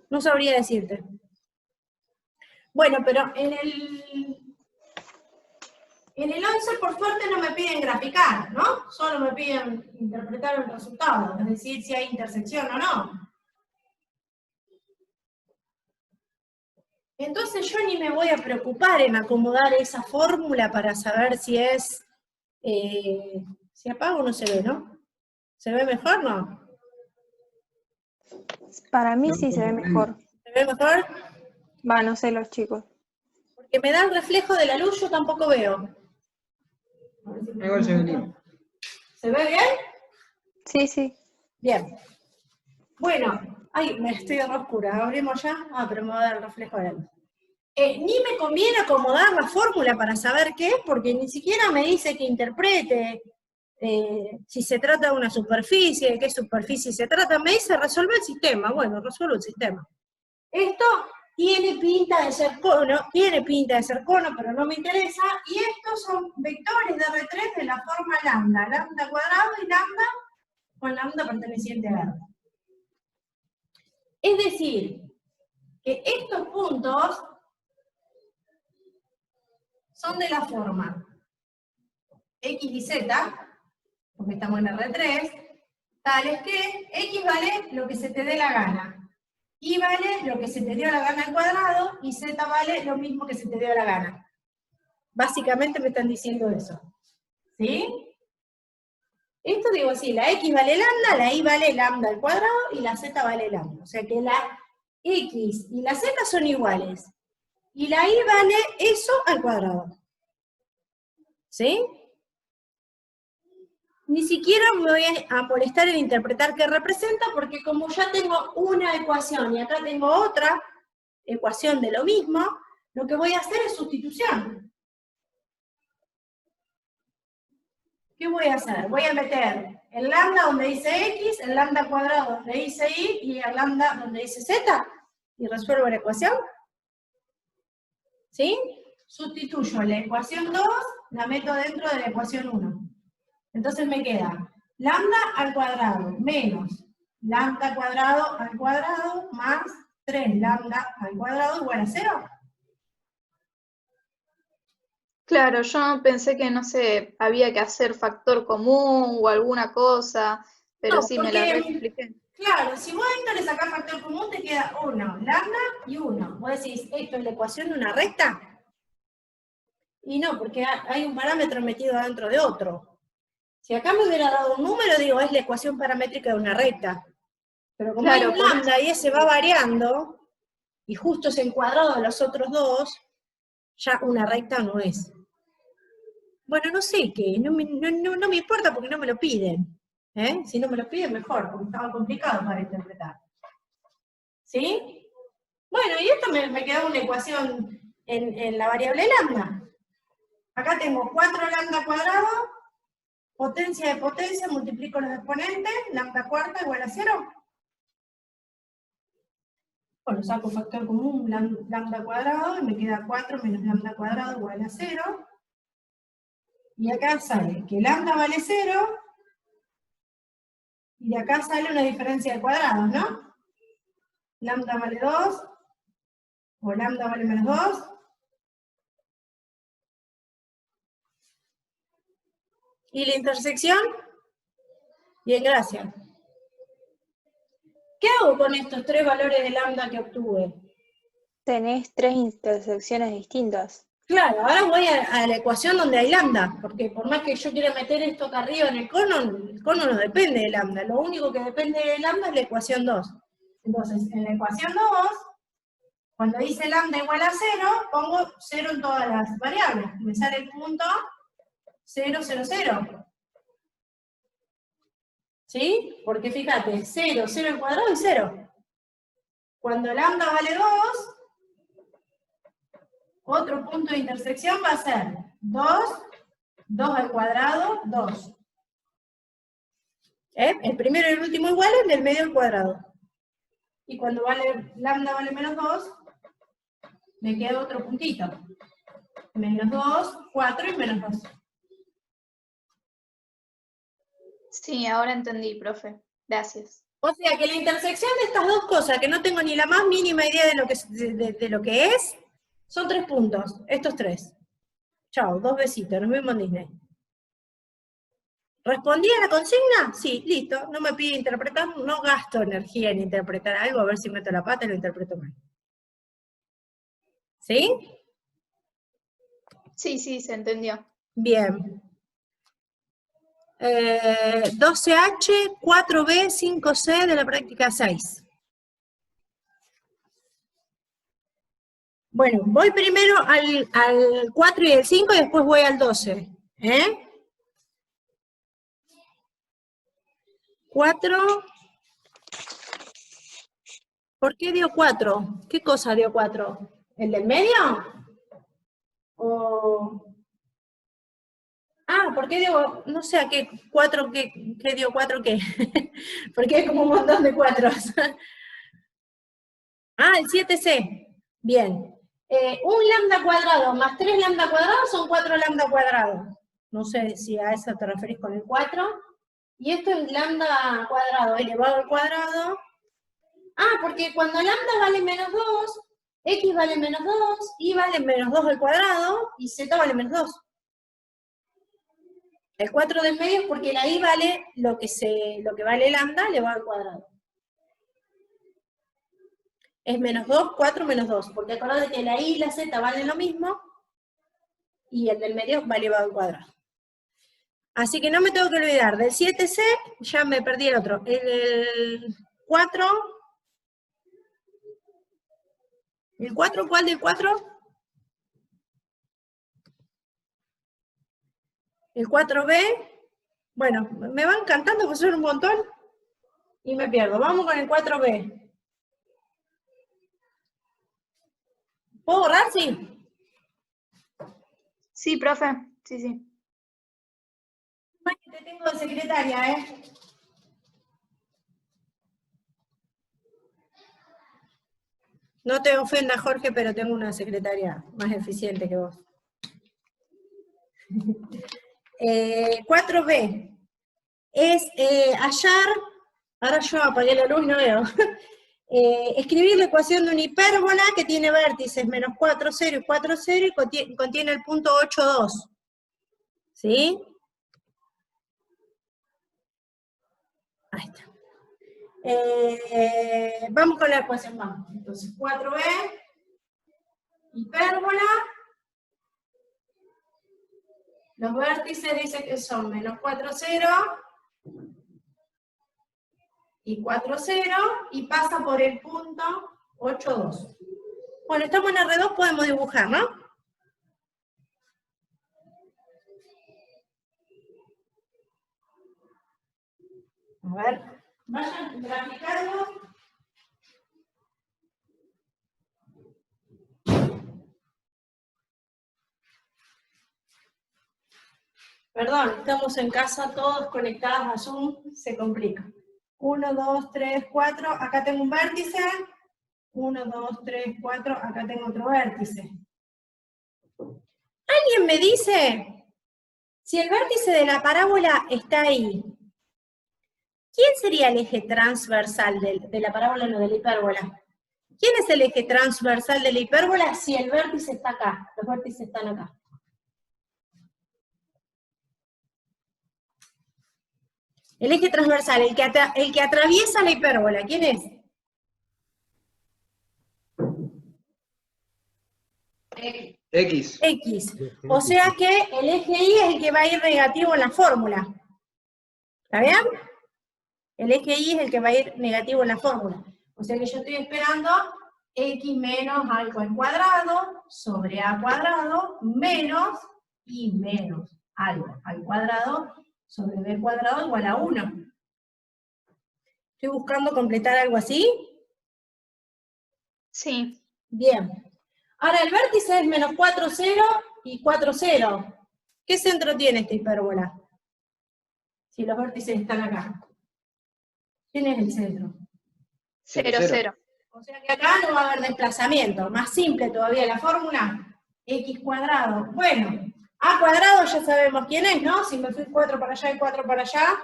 No sabría decirte. Bueno, pero en el 11 por suerte no me piden graficar, ¿no? Solo me piden interpretar el resultado, es decir, si hay intersección o no. Entonces yo ni me voy a preocupar en acomodar esa fórmula para saber si es... si apago no se ve, ¿no? ¿Se ve mejor, no? Para mí No, sí se ve perfectamente. mejor. ¿Se ve mejor? Va, no sé los chicos. Porque me da el reflejo de la luz, yo tampoco veo. Igual se ve lindo. ¿Se ve bien? Sí, sí. Bien. Bueno, ay, me estoy en oscura, abrimos ya. Ah, pero me va a dar el reflejo de la luz. Ni me conviene acomodar la fórmula para saber qué es, porque ni siquiera me dice que interprete si se trata de una superficie, de qué superficie se trata. Me dice resolver el sistema. Bueno, resuelvo el sistema. Esto tiene pinta de ser cono, pero no me interesa. Y estos son vectores de R3 de la forma lambda. Lambda cuadrado y lambda con lambda perteneciente a R. Es decir, que estos puntos son de la forma X y Z, porque estamos en R3, tales que X vale lo que se te dé la gana, Y vale lo que se te dio la gana al cuadrado, y Z vale lo mismo que se te dio la gana. Básicamente me están diciendo eso. ¿Sí? Esto digo así, la X vale lambda, la Y vale lambda al cuadrado, y la Z vale lambda. O sea que la X y la Z son iguales. Y la Y vale eso al cuadrado. ¿Sí? Ni siquiera me voy a molestar en interpretar qué representa, porque como ya tengo una ecuación y acá tengo otra ecuación de lo mismo, lo que voy a hacer es sustitución. ¿Qué voy a hacer? Voy a meter el lambda donde dice X, el lambda cuadrado donde dice Y, y el lambda donde dice Z, y resuelvo la ecuación. ¿Sí? Sustituyo la ecuación 2 la meto dentro de la ecuación 1. Entonces me queda lambda al cuadrado menos lambda cuadrado al cuadrado más 3 lambda al cuadrado igual a 0. Claro, yo pensé que, no sé, había que hacer factor común o alguna cosa, pero No, sí me la porque, reexpliqué. claro, si vos a esto le sacás factor común, te queda 1, lambda y 1. Vos decís, ¿esto es la ecuación de una recta? Y no, porque hay un parámetro metido dentro de otro. Si acá me hubiera dado un número, digo, es la ecuación paramétrica de una recta. Pero como hay Claro, un por lambda y ese va variando, y justo es encuadrado de los otros dos, ya una recta no es. Bueno, no sé qué, no me importa porque no me lo piden. ¿Eh? Si no me lo piden, mejor, porque estaba complicado para interpretar. ¿Sí? Bueno, y esto me queda una ecuación en la variable lambda. Acá tengo 4 lambda cuadrado, potencia de potencia, multiplico los exponentes, lambda cuarta igual a 0. Bueno, saco factor común, lambda cuadrado, y me queda 4 menos lambda cuadrado igual a 0. Y acá sale que lambda vale 0, y de acá sale una diferencia de cuadrados, ¿no? Lambda vale 2, o lambda vale menos 2. ¿Y la intersección? Bien, gracias. ¿Qué hago con estos 3 valores de lambda que obtuve? Tenés 3 intersecciones distintas. Claro, ahora voy a la ecuación donde hay lambda, porque por más que yo quiera meter esto acá arriba en el cono no depende de lambda, lo único que depende de lambda es la ecuación 2. Entonces, en la ecuación 2, cuando dice lambda igual a 0, pongo 0 en todas las variables, me sale el punto 0, 0, 0. ¿Sí? Porque fíjate, 0, 0 al cuadrado y 0. Cuando lambda vale 2, otro punto de intersección va a ser 2, 2 al cuadrado, 2. El primero y el último igual, el del medio al cuadrado. Y cuando lambda vale menos 2, me queda otro puntito. Menos 2, 4 y menos 2. Sí, ahora entendí, profe. Gracias. O sea que la intersección de estas dos cosas, que no tengo ni la más mínima idea de lo que es, son 3 puntos, estos 3. Chao, 2 besitos, nos vemos en Disney. ¿Respondí a la consigna? Sí, listo, no me pide interpretar, no gasto energía en interpretar algo, a ver si meto la pata y lo interpreto mal. ¿Sí? Sí, se entendió. Bien. 12H, 4B, 5C de la práctica 6. Bueno, voy primero al 4 y el 5 y después voy al 12. 4. ¿Por qué dio 4? ¿Qué cosa dio 4? ¿El del medio? ¿Por qué dio, no sé a qué 4, qué dio 4 qué? Porque hay como un montón de 4. El 7C. Bien. Un lambda cuadrado más 3 lambda cuadrados son 4 lambda cuadrados. No sé si a eso te referís con el 4. Y esto es lambda cuadrado elevado al cuadrado. Porque cuando lambda vale menos 2, x vale menos 2, y vale menos 2 al cuadrado, y z vale menos 2. El 4 del medio es porque la i vale lo que vale lambda elevado al cuadrado. Es menos 2, 4 menos 2, porque acordate que la i y la z valen lo mismo, y el del medio va elevado al cuadrado. Así que no me tengo que olvidar del 7C, ya me perdí el otro. El 4... ¿El 4? ¿Cuál del 4? El 4B. Bueno, me van cantando porque son un montón y me pierdo. Vamos con el 4B. ¿Puedo borrar? Sí. Sí, profe. Sí. Te tengo de secretaria, No te ofenda, Jorge, pero tengo una secretaria más eficiente que vos. 4B es hallar, ahora yo apagué la luz, no veo, escribir la ecuación de una hipérbola que tiene vértices menos 4, 0 y 4, 0 y contiene el punto 8, 2. ¿Sí? Ahí está. Vamos con la ecuación, vamos. Entonces, 4B, hipérbola. Los vértices dice que son menos 4, 0 y 4, 0 y pasa por el punto 8, 2. Bueno, estamos en R2, podemos dibujar, ¿no? A ver, vayan graficando. Perdón, estamos en casa todos conectados a Zoom, se complica. 1, 2, 3, 4, acá tengo un vértice. 1, 2, 3, 4, acá tengo otro vértice. ¿Alguien me dice si el vértice de la parábola está ahí? ¿Quién sería el eje transversal de la parábola, no de la hipérbola? ¿Quién es el eje transversal de la hipérbola si el vértice está acá? Los vértices están acá. El eje transversal, el que atraviesa la hipérbola, ¿quién es? X. X. O sea que el eje Y es el que va a ir negativo en la fórmula. ¿Está bien? El eje Y es el que va a ir negativo en la fórmula. O sea que yo estoy esperando X menos algo al cuadrado sobre A cuadrado menos Y menos algo al cuadrado sobre B cuadrado igual a 1. ¿Estoy buscando completar algo así? Sí. Bien. Ahora el vértice es menos 4, 0 y 4, 0. ¿Qué centro tiene esta hipérbola? Si los vértices están acá. ¿Quién es el centro? 0, 0. O sea que acá no va a haber desplazamiento. Más simple todavía la fórmula. X cuadrado. Bueno, A cuadrado ya sabemos quién es, ¿no? Si me fui 4 para allá y 4 para allá,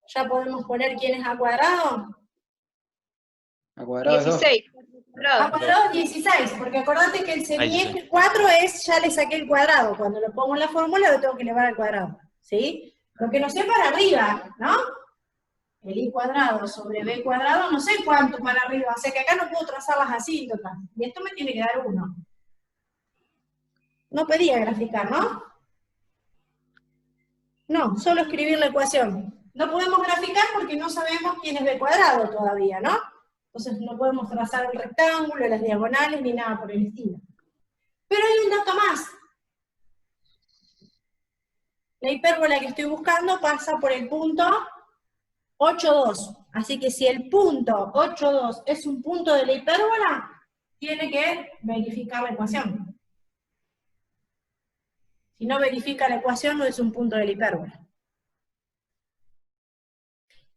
ya podemos poner quién es A cuadrado. A cuadrado es 2. 16. A cuadrado es 16, porque acordate que el semieje 4 es, ya le saqué el cuadrado. Cuando lo pongo en la fórmula lo tengo que elevar al cuadrado. ¿Sí? Lo que no sé para arriba, ¿no? El I cuadrado sobre B cuadrado, no sé cuánto para arriba. O sea que acá no puedo trazar las asíntotas. Y esto me tiene que dar 1. No pedía graficar, ¿no? No, solo escribir la ecuación. No podemos graficar porque no sabemos quién es B cuadrado todavía, ¿no? Entonces no podemos trazar el rectángulo, las diagonales, ni nada por el estilo. Pero hay un dato más. La hipérbola que estoy buscando pasa por el punto 8, 2. Así que si el punto 8, 2 es un punto de la hipérbola, tiene que verificar la ecuación. Si no verifica la ecuación, no es un punto de la hipérbola.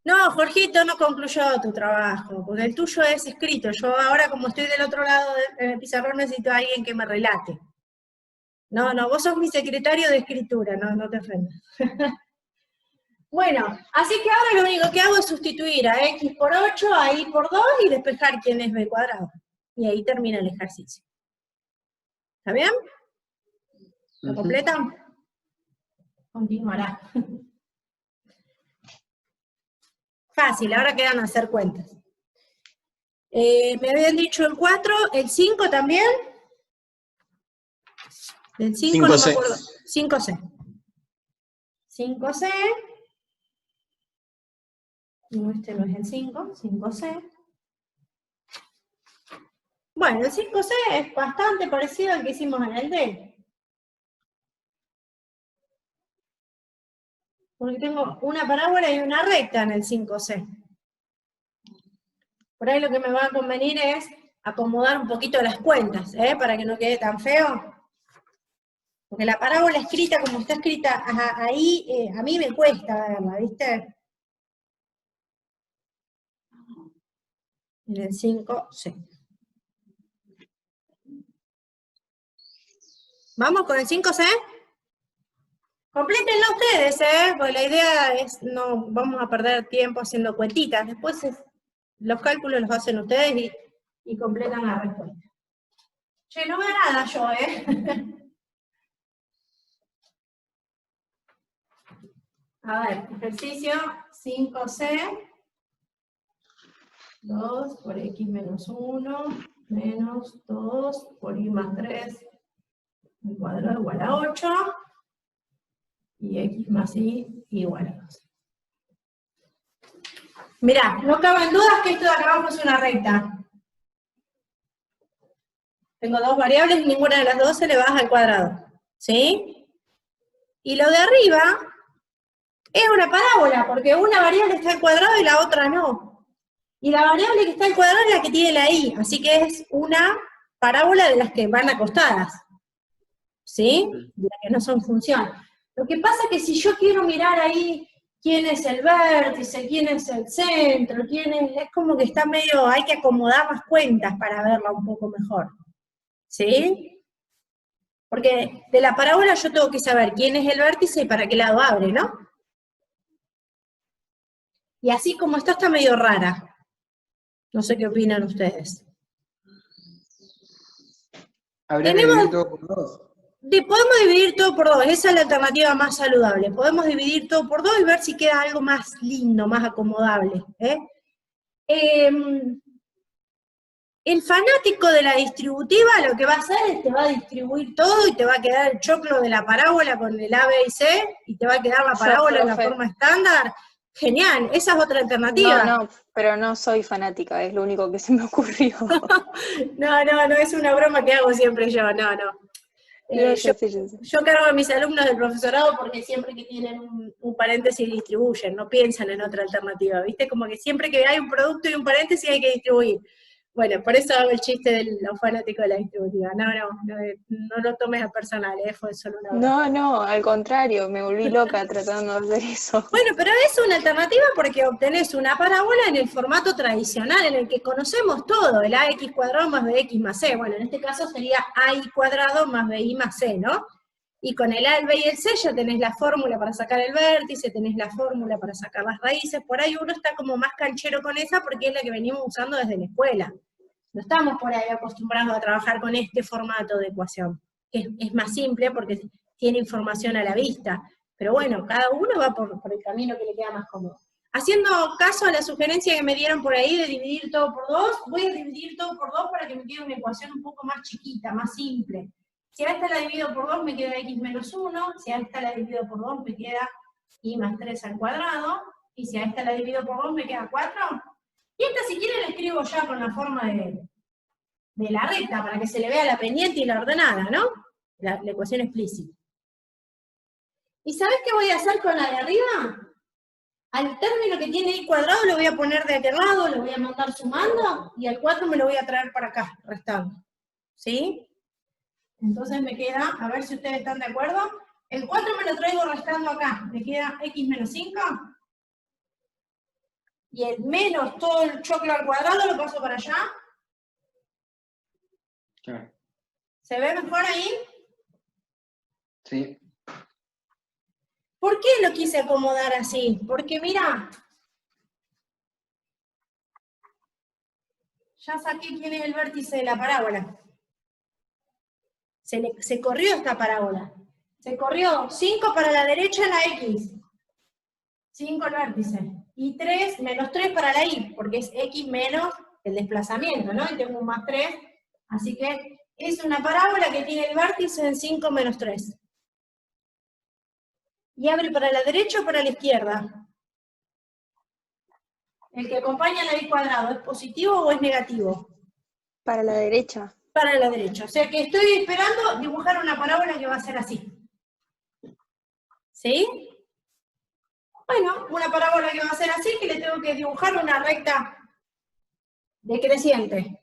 No, Jorgito, no concluyó tu trabajo, porque el tuyo es escrito. Yo ahora, como estoy del otro lado del pizarrón, necesito a alguien que me relate. No, vos sos mi secretario de escritura, no te ofendas. Bueno, así que ahora lo único que hago es sustituir a X por 8, a Y por 2 y despejar quién es B cuadrado. Y ahí termina el ejercicio. ¿Está bien? ¿Lo completan? Continuará. Fácil, ahora quedan a hacer cuentas. Me habían dicho el 4, el 5 también. Del 5 no me acuerdo. 5C. 5C. No, este no es el 5, 5C. Bueno, el 5C es bastante parecido al que hicimos en el D. Porque tengo una parábola y una recta en el 5C. Por ahí lo que me va a convenir es acomodar un poquito las cuentas, para que no quede tan feo. Porque la parábola escrita como está escrita ahí, a mí me cuesta verla, ¿viste? En el 5C. ¿Vamos con el 5C? Complétenlo ustedes, porque la idea es, no vamos a perder tiempo haciendo cuentitas, después los cálculos los hacen ustedes y completan la respuesta. Che, no veo nada yo, A ver, ejercicio 5C, 2 por x menos 1, menos 2 por y más 3, al cuadrado igual a 8, y x más y igual a 2. Mirá, no caben dudas que esto de acá abajo es una recta. Tengo dos variables y ninguna de las dos se le baja al cuadrado. ¿Sí? Y lo de arriba es una parábola, porque una variable está al cuadrado y la otra no. Y la variable que está al cuadrado es la que tiene la y, así que es una parábola de las que van acostadas. ¿Sí? De las que no son función. Lo que pasa es que si yo quiero mirar ahí quién es el vértice, quién es el centro, es como que está medio, hay que acomodar las cuentas para verla un poco mejor. ¿Sí? Porque de la parábola yo tengo que saber quién es el vértice y para qué lado abre, ¿no? Y así como está medio rara. No sé qué opinan ustedes. Habría que dividir todo por 2. Podemos dividir todo por 2, esa es la alternativa más saludable. Podemos dividir todo por 2 y ver si queda algo más lindo, más acomodable. El fanático de la distributiva lo que va a hacer es te va a distribuir todo y te va a quedar el choclo de la parábola con el A, B y C, y te va a quedar la parábola en la forma estándar. Genial, esa es otra alternativa. No, pero no soy fanática, es lo único que se me ocurrió. No, es una broma que hago siempre yo, no. Yo cargo a mis alumnos del profesorado porque siempre que tienen un paréntesis distribuyen, no piensan en otra alternativa, ¿viste? Como que siempre que hay un producto y un paréntesis hay que distribuir. Bueno, por eso hago el chiste de los fanáticos de la distributiva. No lo tomes a personal, fue solo una broma. No, al contrario, me volví loca tratando de hacer eso. Bueno, pero es una alternativa porque obtenés una parábola en el formato tradicional, en el que conocemos todo, el ax cuadrado más bx más c. Bueno, en este caso sería ai cuadrado más bi más c, ¿no? Y con el a, el b y el c ya tenés la fórmula para sacar el vértice, tenés la fórmula para sacar las raíces, por ahí uno está como más canchero con esa porque es la que venimos usando desde la escuela. No estamos por ahí acostumbrados a trabajar con este formato de ecuación, que es más simple porque tiene información a la vista. Pero bueno, cada uno va por el camino que le queda más cómodo. Haciendo caso a la sugerencia que me dieron por ahí de dividir todo por 2, voy a dividir todo por 2 para que me quede una ecuación un poco más chiquita, más simple. Si a esta la divido por 2 me queda x menos 1, si a esta la divido por 2 me queda y más 3 al cuadrado, y si a esta la divido por 2 me queda 4, y esta si quiere la escribo ya con la forma de la recta, para que se le vea la pendiente y la ordenada, ¿no? La ecuación explícita. ¿Y sabés qué voy a hacer con la de arriba? Al término que tiene y cuadrado lo voy a poner de aquel lado, lo voy a mandar sumando, y al 4 me lo voy a traer para acá, restando. ¿Sí? Entonces me queda, a ver si ustedes están de acuerdo, el 4 me lo traigo restando acá, me queda x menos 5, y el menos todo el choclo al cuadrado lo paso para allá. Claro. ¿Se ve mejor ahí? Sí. ¿Por qué lo quise acomodar así? Porque mira, ya saqué quién es el vértice de la parábola. Se corrió esta parábola. Se corrió 5 para la derecha en la x. 5 el vértice. Y 3, menos 3 para la y, porque es x menos el desplazamiento, ¿no? Y tengo un más 3. Así que es una parábola que tiene el vértice en 5 menos 3. ¿Y abre para la derecha o para la izquierda? ¿El que acompaña a la y cuadrado es positivo o es negativo? Para la derecha. Para la derecha. O sea que estoy esperando dibujar una parábola que va a ser así. ¿Sí? Bueno, una parábola que va a ser así, que le tengo que dibujar una recta decreciente.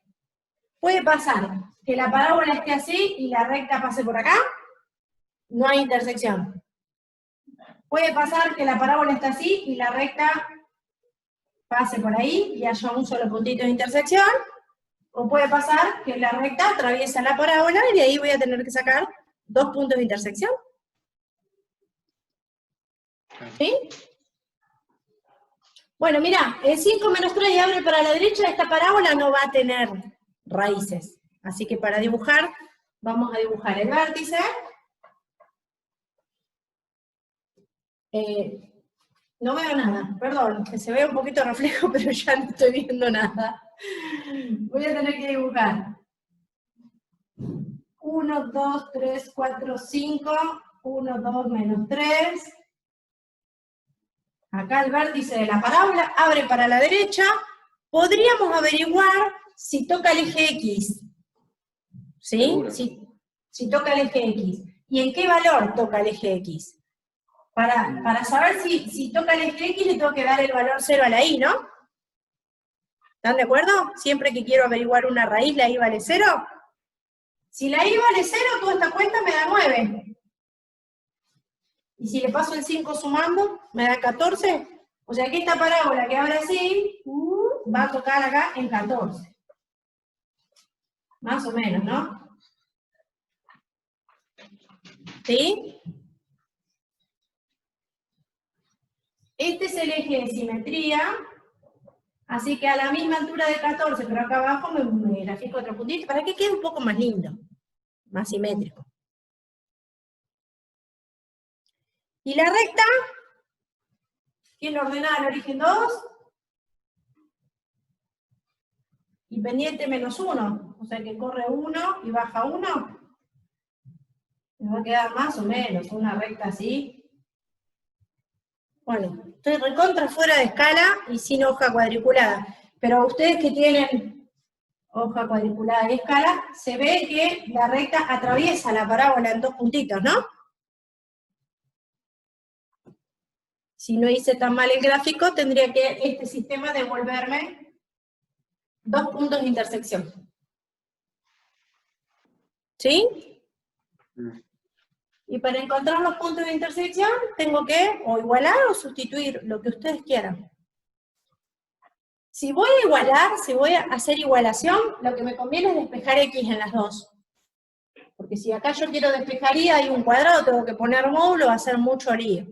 Puede pasar que la parábola esté así y la recta pase por acá. No hay intersección. Puede pasar que la parábola esté así y la recta pase por ahí y haya un solo puntito de intersección. O puede pasar que la recta atraviesa la parábola y de ahí voy a tener que sacar 2 puntos de intersección. ¿Sí? Bueno, mira, el 5 menos 3 y abre para la derecha, esta parábola no va a tener raíces. Así que para dibujar, vamos a dibujar el vértice. No veo nada, perdón, que se ve un poquito reflejo, pero ya no estoy viendo nada. Voy a tener que dibujar. 1, 2, 3, 4, 5, 1, 2, menos 3. Acá el vértice de la parábola abre para la derecha. Podríamos averiguar si toca el eje X. ¿Sí? Si toca el eje X. ¿Y en qué valor toca el eje X? Para saber si toca el eje X le tengo que dar el valor 0 a la Y, ¿no? ¿Están de acuerdo? Siempre que quiero averiguar una raíz, la Y vale 0. Si la Y vale 0, toda esta cuenta me da 9. Y si le paso el 5 sumando, me da 14. O sea que esta parábola que abre así, va a tocar acá en 14. Más o menos, ¿no? ¿Sí? Este es el eje de simetría. Así que a la misma altura de 14, pero acá abajo me grafico otro puntito, para que quede un poco más lindo, más simétrico. Y la recta, tiene ordenada el origen 2, y pendiente menos 1, o sea que corre 1 y baja 1. Me va a quedar más o menos una recta así. Bueno, estoy recontra fuera de escala y sin hoja cuadriculada, pero ustedes que tienen hoja cuadriculada y escala, se ve que la recta atraviesa la parábola en dos puntitos, ¿no? Si no hice tan mal el gráfico, tendría que este sistema devolverme 2 puntos de intersección. ¿Sí? Y para encontrar los puntos de intersección, tengo que o igualar o sustituir, lo que ustedes quieran. Si voy a igualar, si voy a hacer igualación, lo que me conviene es despejar X en las dos. Porque si acá yo quiero despejar Y, hay un cuadrado, tengo que poner módulo, va a ser mucho lío.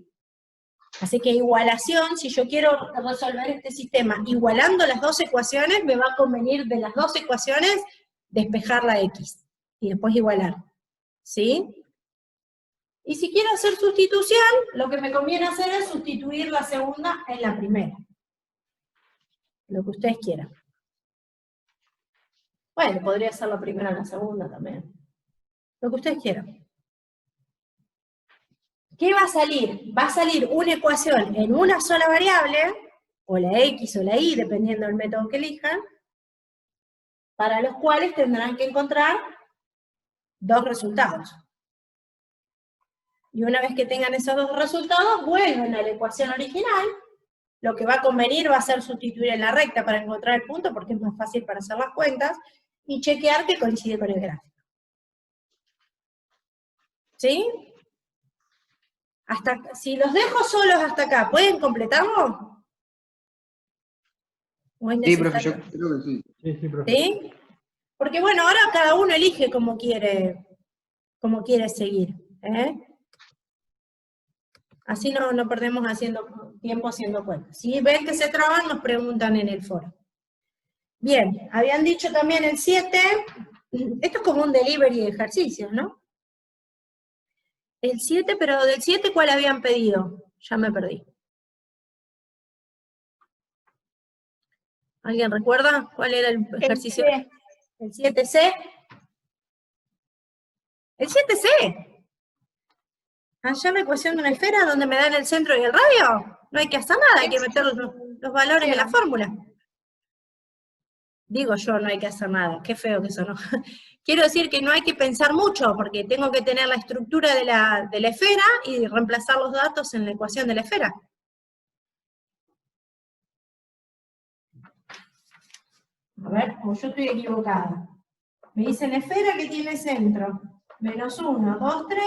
Así que igualación, si yo quiero resolver este sistema igualando las dos ecuaciones, me va a convenir de las dos ecuaciones despejar la X. Y después igualar. ¿Sí? Y si quiero hacer sustitución, lo que me conviene hacer es sustituir la segunda en la primera. Lo que ustedes quieran. Bueno, podría ser la primera en la segunda también. Lo que ustedes quieran. ¿Qué va a salir? Va a salir una ecuación en una sola variable, o la X o la Y, dependiendo del método que elijan, para los cuales tendrán que encontrar dos resultados. Y una vez que tengan esos dos resultados, vuelven a la ecuación original. Lo que va a convenir va a ser sustituir en la recta para encontrar el punto, porque es más fácil para hacer las cuentas, y chequear que coincide con el gráfico. ¿Sí? Si los dejo solos hasta acá, ¿pueden completarlo? Sí, profe, yo creo que sí. Sí, profe. ¿Sí? Porque bueno, ahora cada uno elige cómo quiere seguir. Así no perdemos tiempo haciendo cuentas. Si ven que se traban, nos preguntan en el foro. Bien, habían dicho también el 7, esto es como un delivery de ejercicios, ¿no? El 7, pero del 7, ¿cuál habían pedido? Ya me perdí. ¿Alguien recuerda cuál era el ejercicio? El 7C. El 7C. Hallar la ecuación de una esfera donde me dan el centro y el radio. No hay que hacer nada, hay que meter los valores en la fórmula. Digo yo, no hay que hacer nada. Qué feo que eso no. Quiero decir que no hay que pensar mucho, porque tengo que tener la estructura de la esfera y reemplazar los datos en la ecuación de la esfera. A ver, o yo estoy equivocada. Me dicen esfera que tiene centro. Menos 1, 2, 3,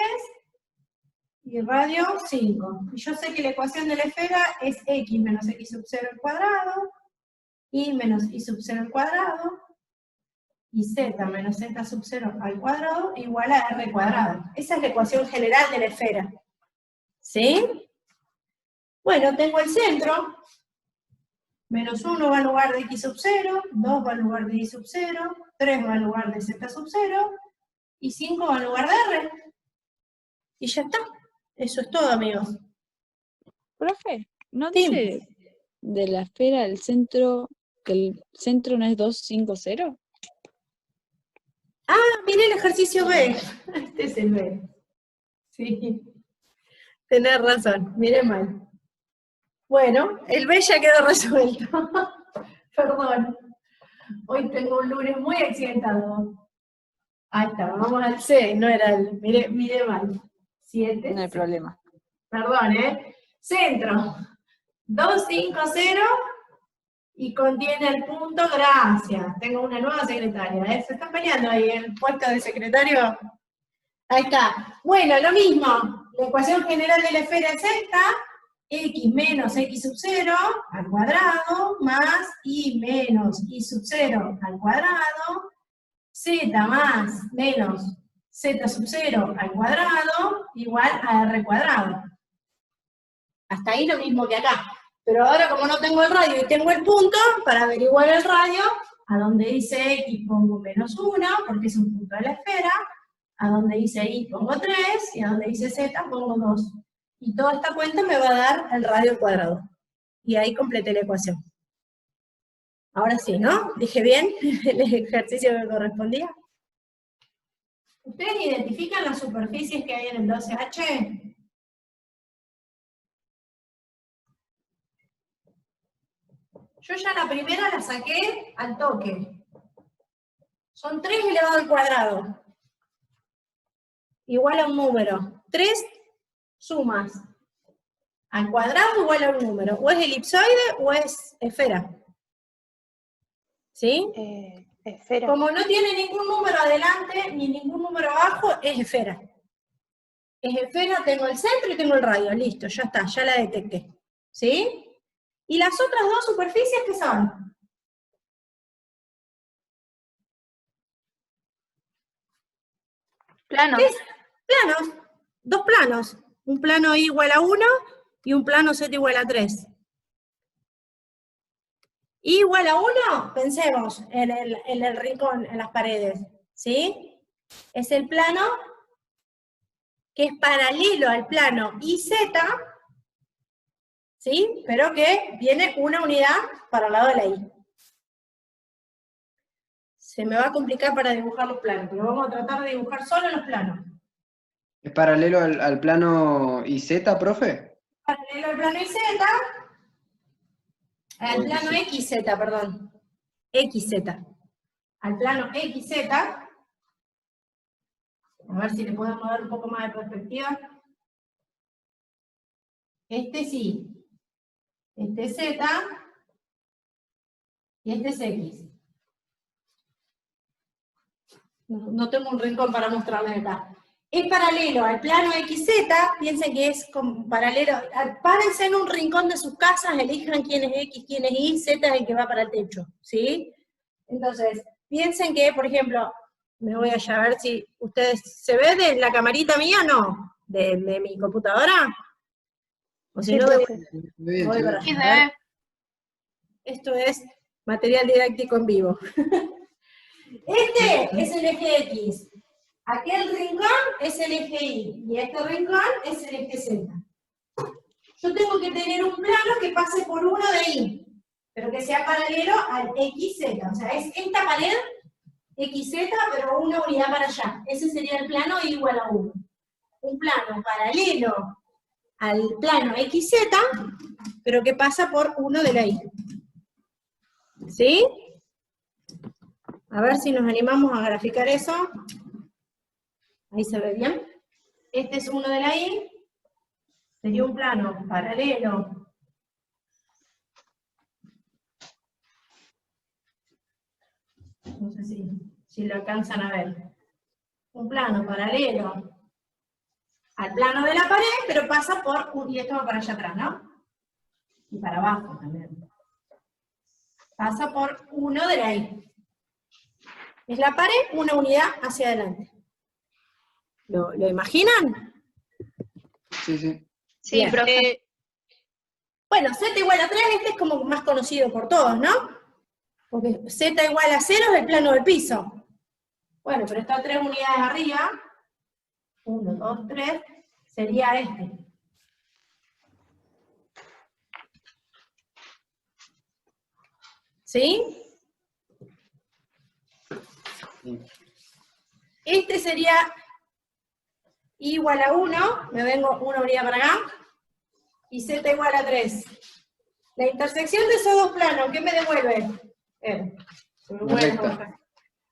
y radio 5. Y yo sé que la ecuación de la esfera es x menos x sub 0 al cuadrado, y menos y sub 0 al cuadrado, y z menos z sub 0 al cuadrado igual a r cuadrado. Esa es la ecuación general de la esfera. ¿Sí? Bueno, tengo el centro. Menos 1 va en lugar de x sub 0, 2 va en lugar de y sub 0, 3 va en lugar de z sub 0, y 5 va en lugar de r. Y ya está. Eso es todo, amigos. Profe, ¿no Sí. dice de la esfera el centro, que el centro no es 2, 5, 0? Ah, miré el ejercicio B. Este es el B. Sí. Tenés razón, miré mal. Bueno, el B ya quedó resuelto. Perdón. Hoy tengo un lunes muy accidentado. Ahí está, vamos al C, no era el... Miré mal. 7. No hay problema. Perdón, Centro. 2, 5, 0. Y contiene el punto, gracias. Tengo una nueva secretaria, ¿Se están peleando ahí el puesto de secretario? Ahí está. Bueno, lo mismo. La ecuación general de la esfera es esta. X menos x sub 0 al cuadrado más y menos y sub 0 al cuadrado. Z más menos z sub 0 al cuadrado igual a r cuadrado. Hasta ahí lo mismo que acá. Pero ahora como no tengo el radio y tengo el punto, para averiguar el radio, a donde dice X pongo menos 1, porque es un punto de la esfera, a donde dice Y pongo 3, y a donde dice Z pongo 2. Y toda esta cuenta me va a dar el radio al cuadrado. Y ahí completé la ecuación. Ahora sí, ¿no? ¿Dije bien el ejercicio que correspondía? ¿Ustedes identifican las superficies que hay en el 12H? Yo ya la primera la saqué al toque. Son 3 elevado al cuadrado. Igual a un número. 3 sumas al cuadrado igual a un número. O es elipsoide o es esfera. ¿Sí? Esfera. Como no tiene ningún número adelante ni ningún número abajo, es esfera. Es esfera, tengo el centro y tengo el radio. Listo, ya está, ya la detecté. ¿Sí? ¿Y las otras dos superficies qué son? Planos. ¿Qué es? Planos. 2 planos. Un plano y igual a 1 y un plano z igual a 3. Y igual a 1, pensemos en el rincón, en las paredes. ¿Sí? Es el plano que es paralelo al plano IZ, ¿sí? Pero que viene una unidad para el lado de la Y. Se me va a complicar para dibujar los planos, pero vamos a tratar de dibujar solo los planos. ¿Es paralelo al plano IZ, profe? Paralelo al plano IZ, al plano XZ, perdón. XZ. Al plano XZ. A ver si le podemos dar un poco más de perspectiva. Este sí. Este es Z. Y este es X. No tengo un rincón para mostrarles acá. Es paralelo al plano XZ, piensen que es como paralelo, párense en un rincón de sus casas, elijan quién es X, quién es Y, Z es el que va para el techo, ¿sí? Entonces, piensen que, por ejemplo, me voy a ver si ustedes, ¿se ve de la camarita mía? No, de mi computadora. O si Sí, no, profe. voy para Sí, allá. se Esto es material didáctico en vivo. Este es el eje X. Aquel rincón es el eje Y. Y este rincón es el eje Z. Yo tengo que tener un plano que pase por uno de Y, pero que sea paralelo al XZ. O sea, es esta pared XZ, pero una unidad para allá. Ese sería el plano Y igual a 1. Un plano paralelo al plano XZ, pero que pasa por uno de la Y. ¿Sí? A ver si nos animamos a graficar eso. Ahí se ve bien. Este es uno de la Y. Sería un plano paralelo. No sé si lo alcanzan a ver. Un plano paralelo al plano de la pared, pero pasa por, y esto va para allá atrás, ¿no? Y para abajo también. Pasa por uno de la Y. Es la pared, una unidad hacia adelante. ¿Lo imaginan? Sí, sí. Sí, Bien. profe. Bueno, z igual a 3, este es como más conocido por todos, ¿no? Porque z igual a 0 es el plano del piso. Bueno, pero está 3 unidades arriba. 1, 2, 3, sería este. ¿Sí? Este sería igual a 1, me vengo una unidad para acá, y z igual a 3. La intersección de esos dos planos, ¿qué me devuelve? Se me Una vuelve recta. acá.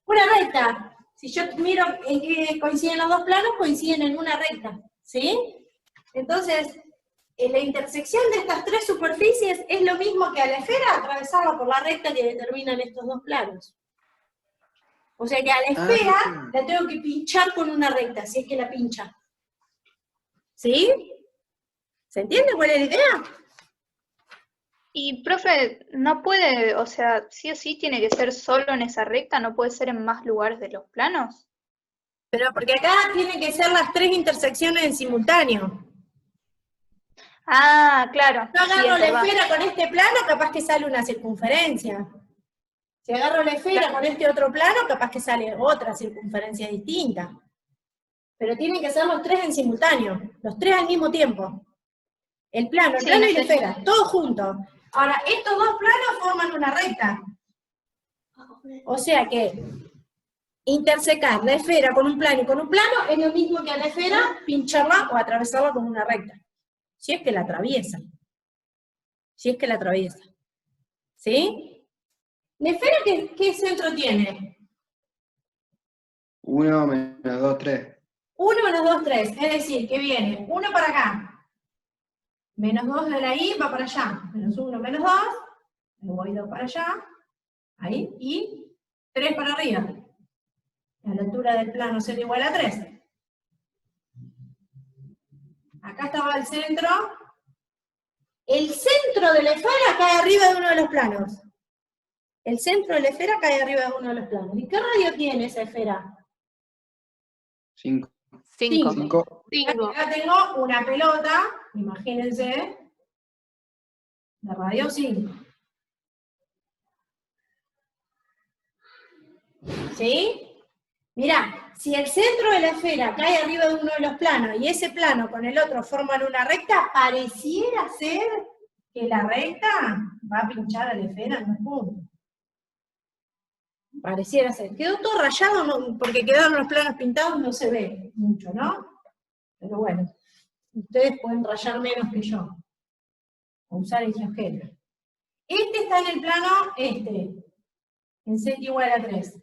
Una recta. Si yo miro en qué coinciden los dos planos, coinciden en una recta. ¿Sí? Entonces, la intersección de estas tres superficies es lo mismo que a la esfera atravesarla por la recta que determinan estos dos planos. O sea que a la esfera la tengo que pinchar con una recta, si es que la pincha. ¿Sí? ¿Se entiende cuál es la idea? Y, profe, no puede, o sea, sí o sí tiene que ser solo en esa recta, no puede ser en más lugares de los planos. Pero porque acá tienen que ser las tres intersecciones en simultáneo. Ah, claro. Yo sí, agarro es la verdad. esfera con este plano, capaz que sale una circunferencia. Si agarro la esfera con este otro plano, capaz que sale otra circunferencia distinta. Pero tienen que ser los tres en simultáneo, los tres al mismo tiempo. El plano Sí, y la no sé. esfera, todos juntos. Ahora, estos dos planos forman una recta. O sea que intersecar la esfera con un plano y con un plano es lo mismo que a la esfera pincharla o atravesarla con una recta. Si es que la atraviesa. Si es que la atraviesa. ¿Sí? ¿La esfera qué centro tiene? 1 menos 2, 3. 1 menos 2, 3. Es decir, que viene 1 para acá. Menos 2 de ahí va para allá. Menos 1, menos 2. Me voy 2 para allá. Ahí. Y 3 para arriba. A la altura del plano z igual a 3. Acá estaba el centro. El centro de la esfera cae arriba de uno de los planos. El centro de la esfera cae arriba de uno de los planos. ¿Y qué radio tiene esa esfera? 5. 5. 5. 5. Acá tengo una pelota, imagínense, de radio 5. ¿Sí? Mirá, si el centro de la esfera cae arriba de uno de los planos y ese plano con el otro forman una recta, pareciera ser que la recta va a pinchar a la esfera en un punto. Pareciera ser. Quedó todo rayado, no, porque quedaron los planos pintados, no se ve mucho, ¿no? Pero bueno, ustedes pueden rayar menos que yo. O usar el geogebra. Este está en el plano en z igual a 3.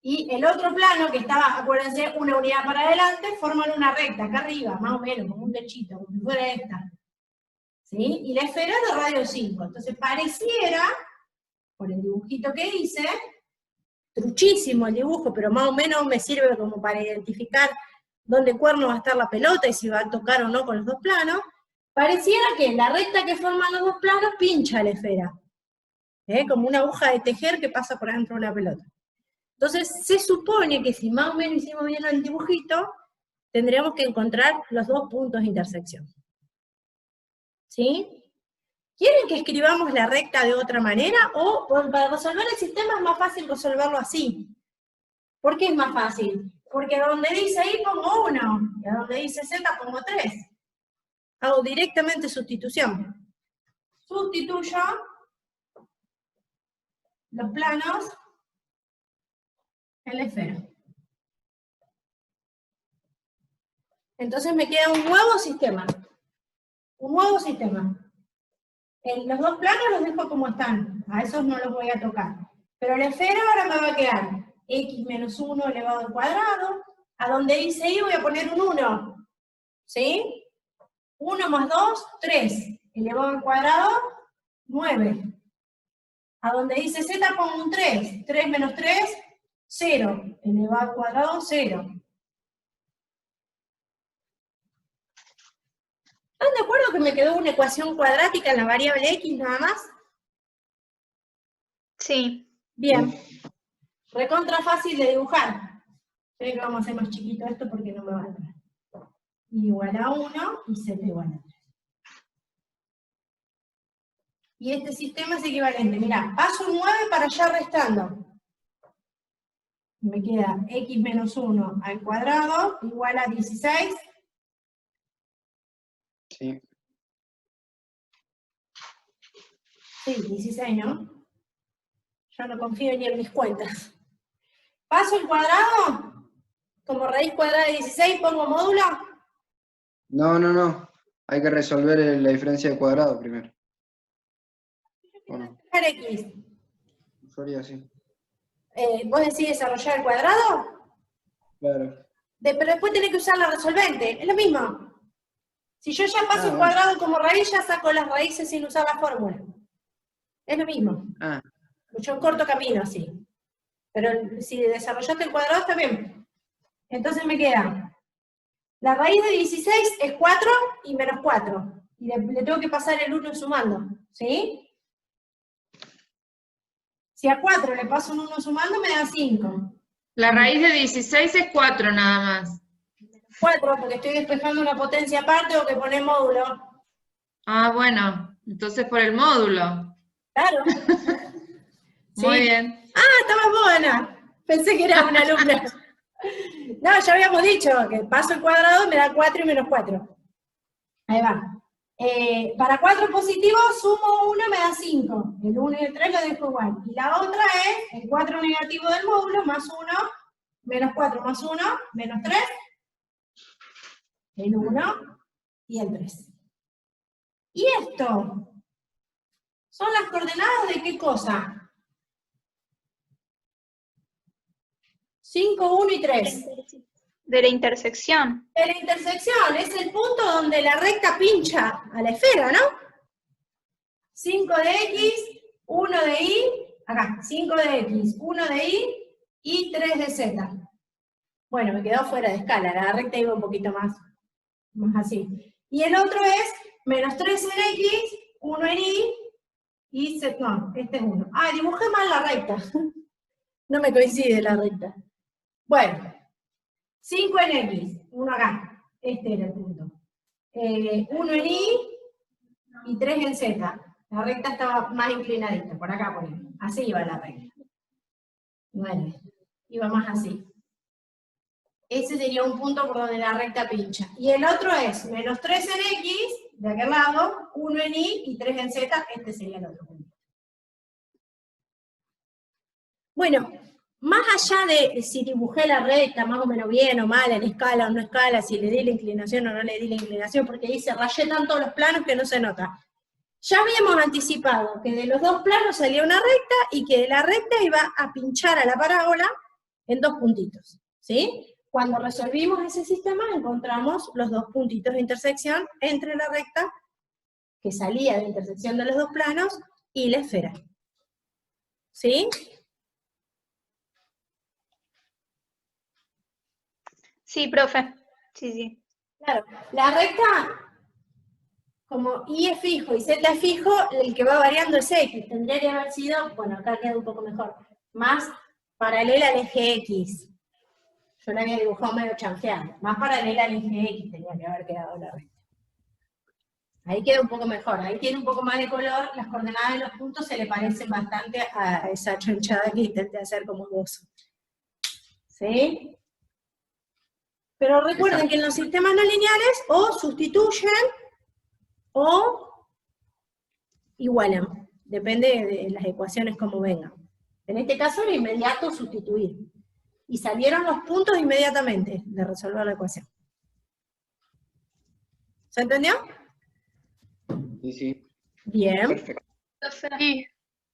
Y el otro plano, que estaba, acuérdense, una unidad para adelante, forman una recta, acá arriba, más o menos, como un techito, como si fuera esta. ¿Sí? Y la esfera es de radio 5. Entonces pareciera, por el dibujito que hice, truchísimo el dibujo, pero más o menos me sirve como para identificar dónde cuerno va a estar la pelota y si va a tocar o no con los dos planos, pareciera que la recta que forman los dos planos pincha la esfera. Como una aguja de tejer que pasa por adentro de una pelota. Entonces, se supone que si más o menos hicimos bien el dibujito, tendríamos que encontrar los dos puntos de intersección. ¿Sí? ¿Quieren que escribamos la recta de otra manera? O para resolver el sistema es más fácil resolverlo así. ¿Por qué es más fácil? Porque donde dice I pongo 1, y a donde dice Z pongo 3. Hago directamente sustitución. Sustituyo los planos en la esfera. Entonces me queda un nuevo sistema. Un nuevo sistema. Los dos planos los dejo como están. A esos no los voy a tocar. Pero la esfera ahora me va a quedar x menos 1 elevado al cuadrado. A donde dice y voy a poner un 1. ¿Sí? 1 más 2, 3. Elevado al cuadrado, 9. A donde dice z pongo un 3. 3 menos 3, 0. Elevado al cuadrado, 0. ¿Están de acuerdo que me quedó una ecuación cuadrática en la variable x nada más? Sí. Bien. Recontra fácil de dibujar. Creo que vamos a hacer más chiquito esto porque no me va a entrar. Igual a 1 y z igual a 3. y este sistema es equivalente. Mirá, paso 9 para allá restando. Me queda x menos 1 al cuadrado igual a 16. Sí. Sí, 16, ¿no? Yo no confío ni en mis cuentas. Paso el cuadrado, como raíz cuadrada de 16, pongo módulo. No. Hay que resolver la diferencia de cuadrado primero. ¿O no? X. Yo haría así. ¿Vos decís desarrollar el cuadrado? Claro. Pero después tenés que usar la resolvente, es lo mismo. Si yo ya paso el bueno. cuadrado como raíz, ya saco las raíces sin usar la fórmula. Es lo mismo. Ah, Yo corto camino así. Pero si desarrollaste el cuadrado, está bien. Entonces me queda, la raíz de 16 es 4 y menos 4. Y le tengo que pasar el 1 sumando, ¿sí? Si a 4 le paso un 1 sumando, me da 5. La raíz de 16 es 4 nada más. 4, porque estoy despejando una potencia aparte o que pone módulo. Ah, bueno, entonces por el módulo. Claro. Muy Sí. bien. Ah, estabas vos, Ana. Pensé que era una alumna. No, ya habíamos dicho que paso el cuadrado me da 4 y menos 4. Ahí va. Para 4 positivos sumo 1, me da 5. El 1 y el 3 lo dejo igual. Y la otra es el 4 negativo del módulo más 1, menos 4 más 1, menos 3. El 1 y el 3. ¿Y esto? ¿Son las coordenadas de qué cosa? 5, 1 y 3. De la intersección. De la intersección, es el punto donde la recta pincha a la esfera, ¿no? 5 de X, 1 de Y, acá, 5 de X, 1 de Y 3 de Z. Bueno, me quedó fuera de escala, la recta iba un poquito más así. Y el otro es menos 3 en X, 1 en Y Z, no, este es 1. Ah, dibujé mal la recta. No me coincide la recta. Bueno, 5 en X, 1 acá, este era el punto. 1 en y 3 en Z. La recta estaba más inclinadita, por acá, por ahí. Así iba la recta. Bueno, iba más así. Ese sería un punto por donde la recta pincha. Y el otro es menos 3 en X, de aquel lado, 1 en Y 3 en Z, este sería el otro punto. Bueno, más allá de si dibujé la recta más o menos bien o mal, en escala o no escala, si le di la inclinación o no le di la inclinación, porque dice rayé tanto los planos que no se nota. Ya habíamos anticipado que de los dos planos salía una recta y que de la recta iba a pinchar a la parábola en dos puntitos, ¿sí? Cuando resolvimos ese sistema encontramos los dos puntitos de intersección entre la recta que salía de la intersección de los dos planos y la esfera. ¿Sí? Sí, profe. Sí. Claro, la recta, como Y es fijo y Z es fijo, el que va variando es X. Tendría que haber sido, bueno, acá queda un poco mejor, más paralela al eje X. Yo la había dibujado medio chanfeada. Más paralela al eje X tenía que haber quedado la recta. Ahí queda un poco mejor, ahí tiene un poco más de color, las coordenadas de los puntos se le parecen bastante a esa chanchada que intenté hacer como esbozo. ¿Sí? Pero recuerden que en los sistemas no lineales o sustituyen o igualan. Depende de las ecuaciones como vengan. En este caso lo inmediato sustituir. Y salieron los puntos inmediatamente de resolver la ecuación. ¿Se entendió? Sí. Bien. Perfecto. Sí,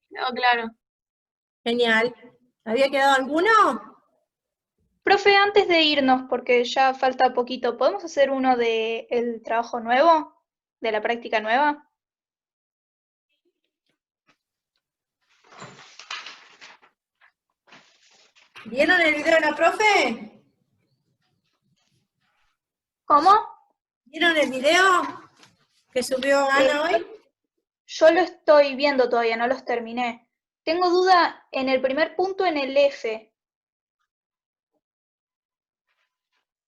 quedó claro. Genial. ¿Había quedado alguno? Profe, antes de irnos, porque ya falta poquito, ¿podemos hacer uno del trabajo nuevo? ¿De la práctica nueva? ¿Vieron el video de la profe? ¿Cómo? ¿Vieron el video que subió Ana hoy? Yo lo estoy viendo todavía, no los terminé. Tengo duda en el primer punto, en el F.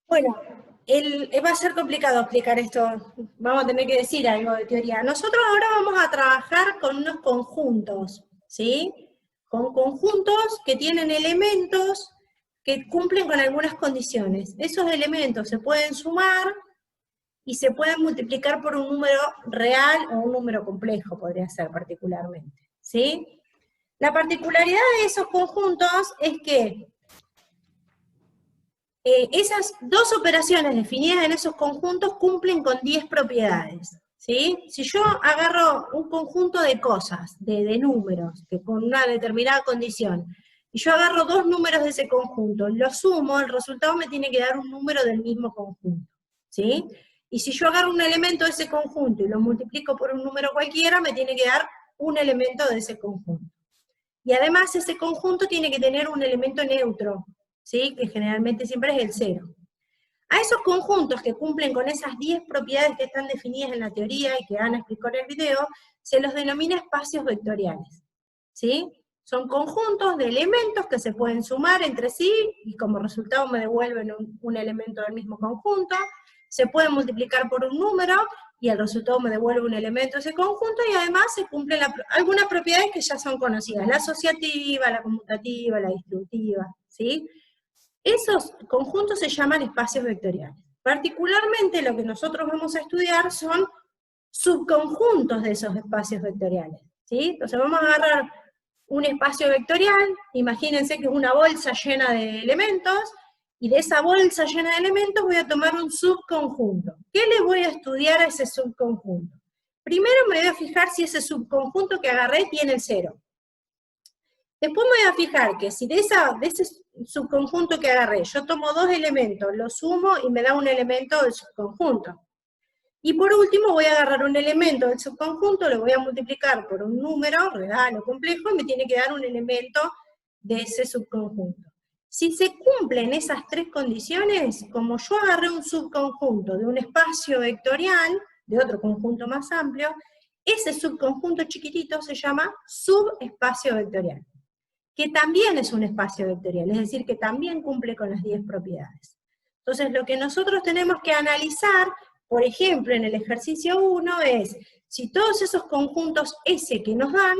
Bueno, va a ser complicado explicar esto, vamos a tener que decir algo de teoría. Nosotros ahora vamos a trabajar con unos conjuntos, ¿sí? Con conjuntos que tienen elementos que cumplen con algunas condiciones. Esos elementos se pueden sumar y se pueden multiplicar por un número real o un número complejo, podría ser particularmente, ¿sí? La particularidad de esos conjuntos es que esas dos operaciones definidas en esos conjuntos cumplen con 10 propiedades, ¿sí? Si yo agarro un conjunto de cosas, de números, que con una determinada condición, y yo agarro dos números de ese conjunto, los sumo, el resultado me tiene que dar un número del mismo conjunto, ¿sí? Y si yo agarro un elemento de ese conjunto y lo multiplico por un número cualquiera, me tiene que dar un elemento de ese conjunto. Y además ese conjunto tiene que tener un elemento neutro, ¿sí? Que generalmente siempre es el 0. A esos conjuntos que cumplen con esas 10 propiedades que están definidas en la teoría y que Ana explicó en el video, se los denomina espacios vectoriales, ¿sí? Son conjuntos de elementos que se pueden sumar entre sí, y como resultado me devuelven un elemento del mismo conjunto, se pueden multiplicar por un número, y el resultado me devuelve un elemento de ese conjunto, y además se cumplen algunas propiedades que ya son conocidas, la asociativa, la conmutativa, la distributiva, ¿sí? Esos conjuntos se llaman espacios vectoriales. Particularmente lo que nosotros vamos a estudiar son subconjuntos de esos espacios vectoriales, ¿sí? Entonces vamos a agarrar un espacio vectorial, imagínense que es una bolsa llena de elementos, y de esa bolsa llena de elementos voy a tomar un subconjunto. ¿Qué le voy a estudiar a ese subconjunto? Primero me voy a fijar si ese subconjunto que agarré tiene el 0. Después me voy a fijar que si de ese subconjunto que agarré, yo tomo dos elementos, los sumo y me da un elemento del subconjunto. Y por último voy a agarrar un elemento del subconjunto, lo voy a multiplicar por un número real o complejo, y me tiene que dar un elemento de ese subconjunto. Si se cumplen esas tres condiciones, como yo agarré un subconjunto de un espacio vectorial, de otro conjunto más amplio, ese subconjunto chiquitito se llama subespacio vectorial, que también es un espacio vectorial, es decir, que también cumple con las 10 propiedades. Entonces, lo que nosotros tenemos que analizar, por ejemplo, en el ejercicio 1, es si todos esos conjuntos S que nos dan,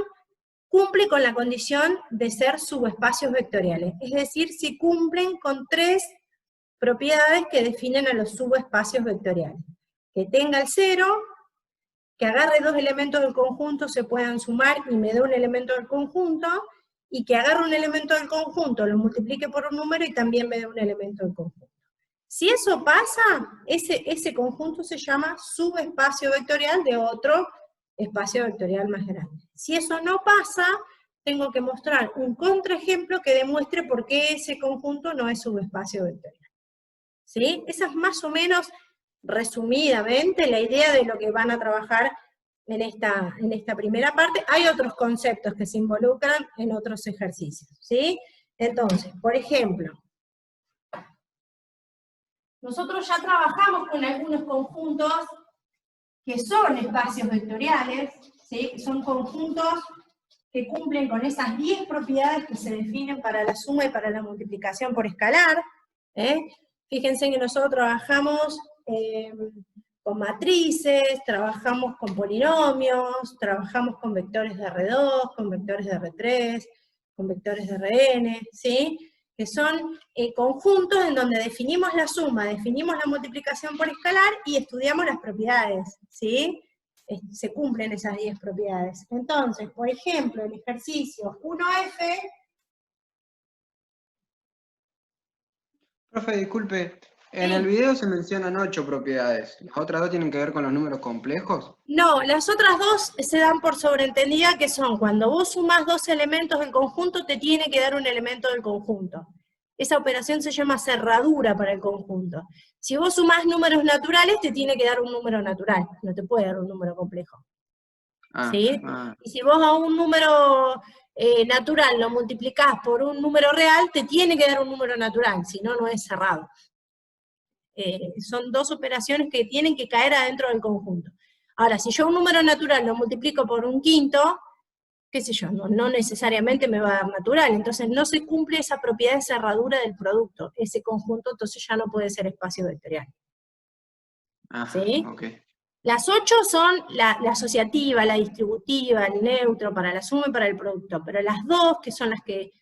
cumple con la condición de ser subespacios vectoriales, es decir, si cumplen con 3 propiedades que definen a los subespacios vectoriales. Que tenga el 0, que agarre dos elementos del conjunto, se puedan sumar y me dé un elemento del conjunto, y que agarre un elemento del conjunto, lo multiplique por un número y también me dé un elemento del conjunto. Si eso pasa, ese conjunto se llama subespacio vectorial de otro espacio vectorial más grande. Si eso no pasa, tengo que mostrar un contraejemplo que demuestre por qué ese conjunto no es subespacio vectorial. ¿Sí? Esa es más o menos, resumidamente, la idea de lo que van a trabajar en esta primera parte. Hay otros conceptos que se involucran en otros ejercicios, ¿sí? Entonces, por ejemplo, nosotros ya trabajamos con algunos conjuntos que son espacios vectoriales, ¿sí? Que son conjuntos que cumplen con esas 10 propiedades que se definen para la suma y para la multiplicación por escalar. Fíjense que nosotros trabajamos con matrices, trabajamos con polinomios, trabajamos con vectores de R2, con vectores de R3, con vectores de Rn, ¿sí? Que son conjuntos en donde definimos la suma, definimos la multiplicación por escalar y estudiamos las propiedades, ¿sí? Se cumplen esas 10 propiedades. Entonces, por ejemplo, el ejercicio 1F... Profe, disculpe, en el video se mencionan 8 propiedades. ¿Las otras 2 tienen que ver con los números complejos? No, las otras 2 se dan por sobreentendida, que son cuando vos sumás 2 elementos del conjunto, te tiene que dar un elemento del conjunto. Esa operación se llama cerradura para el conjunto. Si vos sumás números naturales, te tiene que dar un número natural, no te puede dar un número complejo. ¿Sí? Y si vos a un número natural lo multiplicás por un número real, te tiene que dar un número natural, si no, no es cerrado. Son 2 operaciones que tienen que caer adentro del conjunto. Ahora, si yo un número natural lo multiplico por un quinto, qué sé yo, no necesariamente me va a dar natural, entonces no se cumple esa propiedad de cerradura del producto, ese conjunto entonces ya no puede ser espacio vectorial. ¿Sí? Ok. Las 8 son la asociativa, la distributiva, el neutro, para la suma y para el producto, pero las 2, que son las que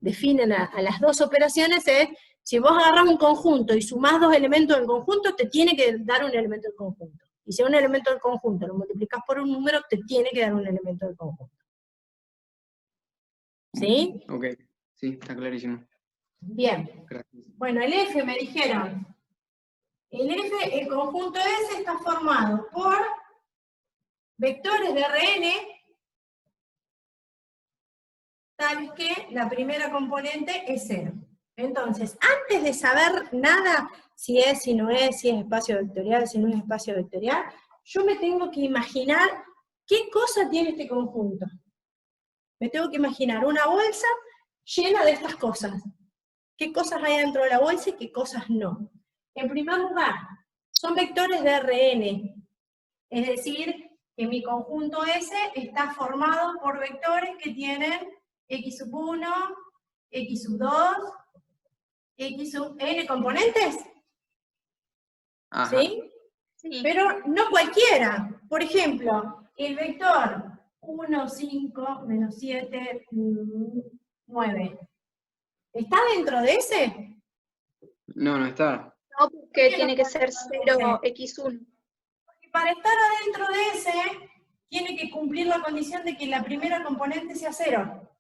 definen a las 2 operaciones, es, si vos agarrás un conjunto y sumás 2 elementos del conjunto, te tiene que dar un elemento del conjunto. Y si un elemento del conjunto lo multiplicás por un número, te tiene que dar un elemento del conjunto. ¿Sí? Ok, sí, está clarísimo. Bien. Gracias. Bueno, el F me dijeron. El conjunto S está formado por vectores de Rn, tales que la primera componente es 0. Entonces, antes de saber nada, si es, si no es, si es espacio vectorial, si no es espacio vectorial, yo me tengo que imaginar qué cosa tiene este conjunto. Me tengo que imaginar una bolsa llena de estas cosas. ¿Qué cosas hay dentro de la bolsa y qué cosas no? En primer lugar, son vectores de Rn. Es decir, que mi conjunto S está formado por vectores que tienen x sub 1, x sub 2, x sub n componentes. Ajá. ¿Sí? Sí. Pero no cualquiera. Por ejemplo, el vector 1, 5, menos 7, 9. ¿Está dentro de ese? No, no está. No, porque tiene que ser 0, x1. Porque para estar adentro de ese, tiene que cumplir la condición de que la primera componente sea 0.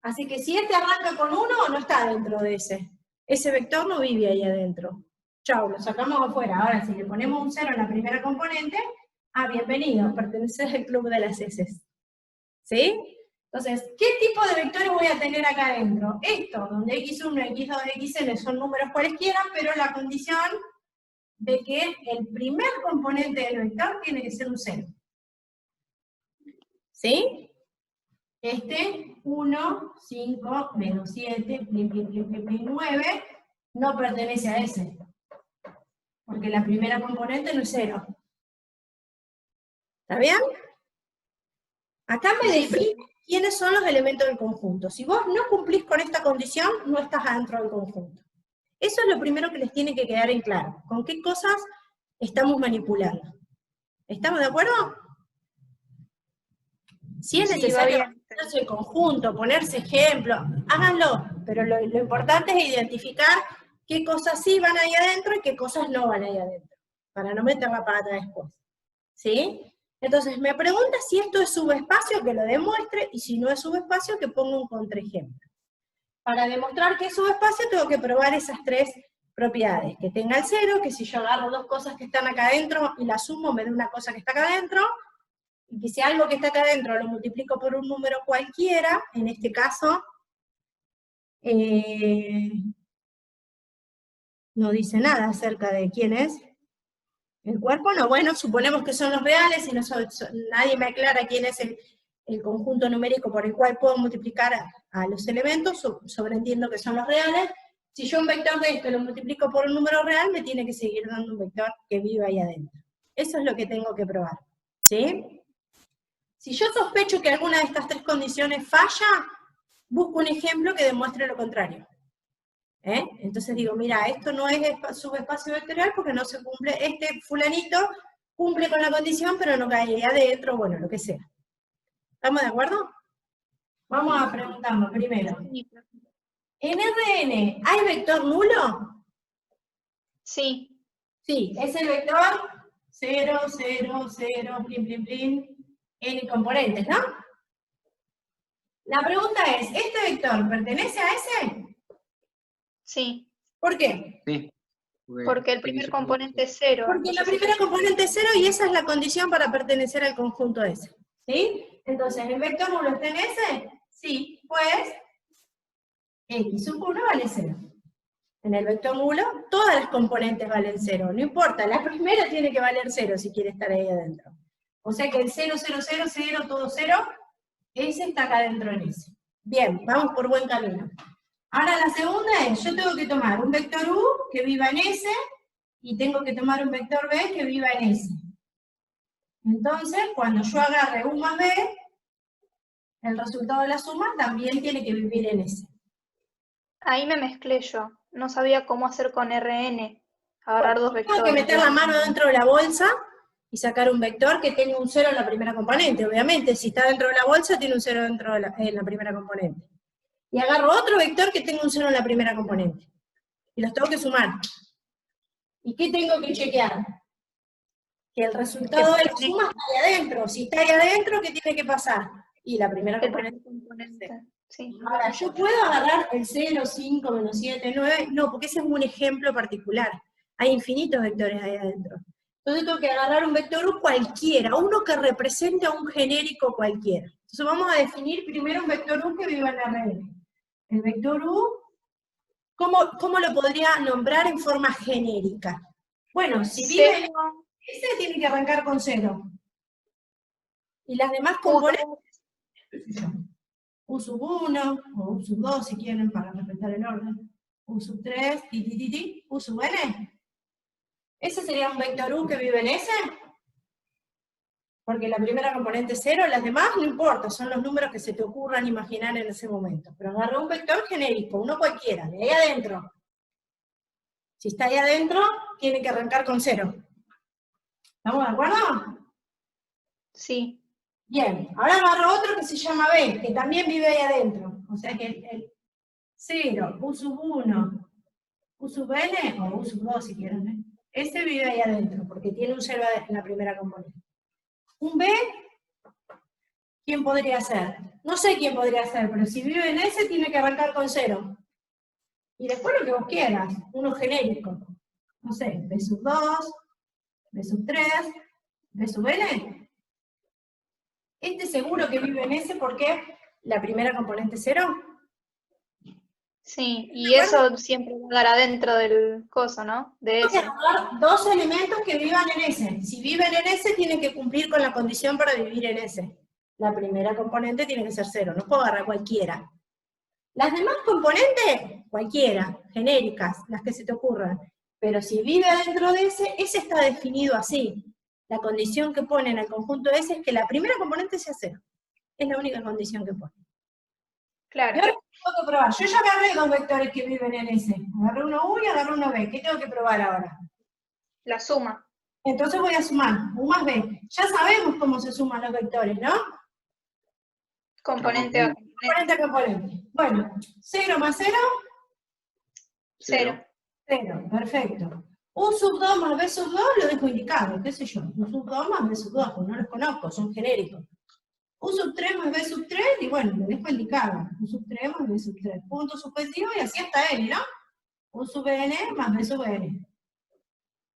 Así que si este arranca con 1, no está dentro de ese. Ese vector no vive ahí adentro. Chau, lo sacamos afuera. Ahora, si le ponemos un 0 en la primera componente, bienvenido, perteneces al club de las heces. ¿Sí? Entonces, ¿qué tipo de vectores voy a tener acá adentro? Esto, donde x1, x2, xn son números cualesquiera, pero la condición de que el primer componente del vector tiene que ser un 0. ¿Sí? Este 1, 5, menos 7, 9, no pertenece a ese. Porque la primera componente no es 0. ¿Está bien? Acá me define quiénes son los elementos del conjunto. Si vos no cumplís con esta condición, no estás adentro del conjunto. Eso es lo primero que les tiene que quedar en claro. ¿Con qué cosas estamos manipulando? ¿Estamos de acuerdo? Si es necesario ponerse el conjunto, ponerse ejemplos, háganlo, pero lo importante es identificar qué cosas sí van ahí adentro y qué cosas no van ahí adentro, para no meter la pata después. ¿Sí? Entonces me pregunta si esto es subespacio, que lo demuestre, y si no es subespacio, que ponga un contraejemplo. Para demostrar que es subespacio tengo que probar esas 3 propiedades. Que tenga el 0, que si yo agarro 2 cosas que están acá adentro y las sumo me da una cosa que está acá adentro, y que si algo que está acá adentro lo multiplico por un número cualquiera, en este caso, no dice nada acerca de quién es. ¿El cuerpo? No, bueno, suponemos que son los reales, y nadie me aclara quién es el conjunto numérico por el cual puedo multiplicar a los elementos, sobreentiendo que son los reales. Si yo un vector de esto lo multiplico por un número real, me tiene que seguir dando un vector que viva ahí adentro. Eso es lo que tengo que probar. ¿Sí? Si yo sospecho que alguna de estas 3 condiciones falla, busco un ejemplo que demuestre lo contrario. Entonces digo, mira, esto no es subespacio vectorial porque no se cumple, este fulanito cumple con la condición, pero no cae ahí adentro, bueno, lo que sea. ¿Estamos de acuerdo? Vamos a preguntarnos primero. ¿En Rn hay vector nulo? Sí. Sí, es el vector 0, 0, 0, plin, plin, plin, n componentes, ¿no? La pregunta es, ¿este vector pertenece a ese? Sí. ¿Por qué? Sí. Porque el primer componente es 0. Porque la primera componente es 0 y esa es la condición para pertenecer al conjunto S. ¿Sí? Entonces, ¿el vector nulo está en S? Sí, pues x sub 1 vale 0. En el vector nulo, todas las componentes valen 0. No importa, la primera tiene que valer 0 si quiere estar ahí adentro. O sea que el 0, 0, 0, 0, todo 0, ese está acá adentro en ese. Bien, vamos por buen camino. Ahora la segunda es, yo tengo que tomar un vector u que viva en S, y tengo que tomar un vector b que viva en S. Entonces, cuando yo agarre u más b, el resultado de la suma también tiene que vivir en S. Ahí me mezclé yo. No sabía cómo hacer con Rn. agarrar dos Tengo vectores. que meter la mano dentro de la bolsa y sacar un vector que tenga un 0 en la primera componente. Obviamente, si está dentro de la bolsa, tiene un 0 dentro de en la primera componente. Y agarro otro vector que tenga un 0 en la primera componente. Y los tengo que sumar. ¿Y qué tengo que chequear? Que el resultado de la suma está ahí adentro. Si está ahí adentro, ¿qué tiene que pasar? Y la primera componente. Sí. Ahora, ¿yo puedo agarrar el 0, 5, menos 7, 9? No, porque ese es un ejemplo particular. Hay infinitos vectores ahí adentro. Entonces tengo que agarrar un vector U cualquiera, uno que represente a un genérico cualquiera. Entonces vamos a definir primero un vector U que viva en Rn. El vector U, ¿cómo lo podría nombrar en forma genérica? Bueno, si vive en ese tiene que arrancar con 0. Y las demás componentes, U sub 1, o U sub 2 si quieren, para respetar el orden, U sub 3, U sub n. ¿Ese sería un vector U que vive en S? Porque la primera componente es 0, las demás no importa, son los números que se te ocurran imaginar en ese momento. Pero agarra un vector genérico, uno cualquiera, de ahí adentro. Si está ahí adentro, tiene que arrancar con 0. ¿Estamos de acuerdo? Sí. Bien, ahora agarro otro que se llama B, que también vive ahí adentro. O sea que el 0, U sub 1, U sub n, o U sub 2 si quieren, ¿eh? Ese vive ahí adentro, porque tiene un 0 en la primera componente. Un B, ¿quién podría ser? No sé quién podría ser, pero si vive en ese, tiene que arrancar con 0. Y después lo que vos quieras, uno genérico. No sé, B sub 2, B sub 3, B sub n. Este seguro que vive en ese porque la primera componente es 0. Sí, y eso siempre va a dar adentro del coso, ¿no? De Tengo que eso. agarrar dos elementos que vivan en ese. Si viven en ese, tienen que cumplir con la condición para vivir en ese. La primera componente tiene que ser 0, no puedo agarrar cualquiera. Las demás componentes, cualquiera, genéricas, las que se te ocurran. Pero si vive adentro de ese está definido así. La condición que pone en el conjunto ese es que la primera componente sea 0. Es la única condición que pone. Claro. Y ahora tengo que probar. Yo ya agarré dos vectores que viven en ese. Agarré uno U y agarré uno B. ¿Qué tengo que probar ahora? La suma. Entonces voy a sumar U más B. Ya sabemos cómo se suman los vectores, ¿no? Componente a componente. Componente a componente. Bueno, 0 más 0. 0. 0, perfecto. U sub 2 más B sub 2 lo dejo indicado, qué sé yo. U sub 2 más B sub 2, porque no los conozco, son genéricos. U sub 3 más B sub 3, y bueno, lo dejo indicado. U sub 3 más B sub 3. Punto suspensivo y así hasta N, ¿no? U sub N más B sub N.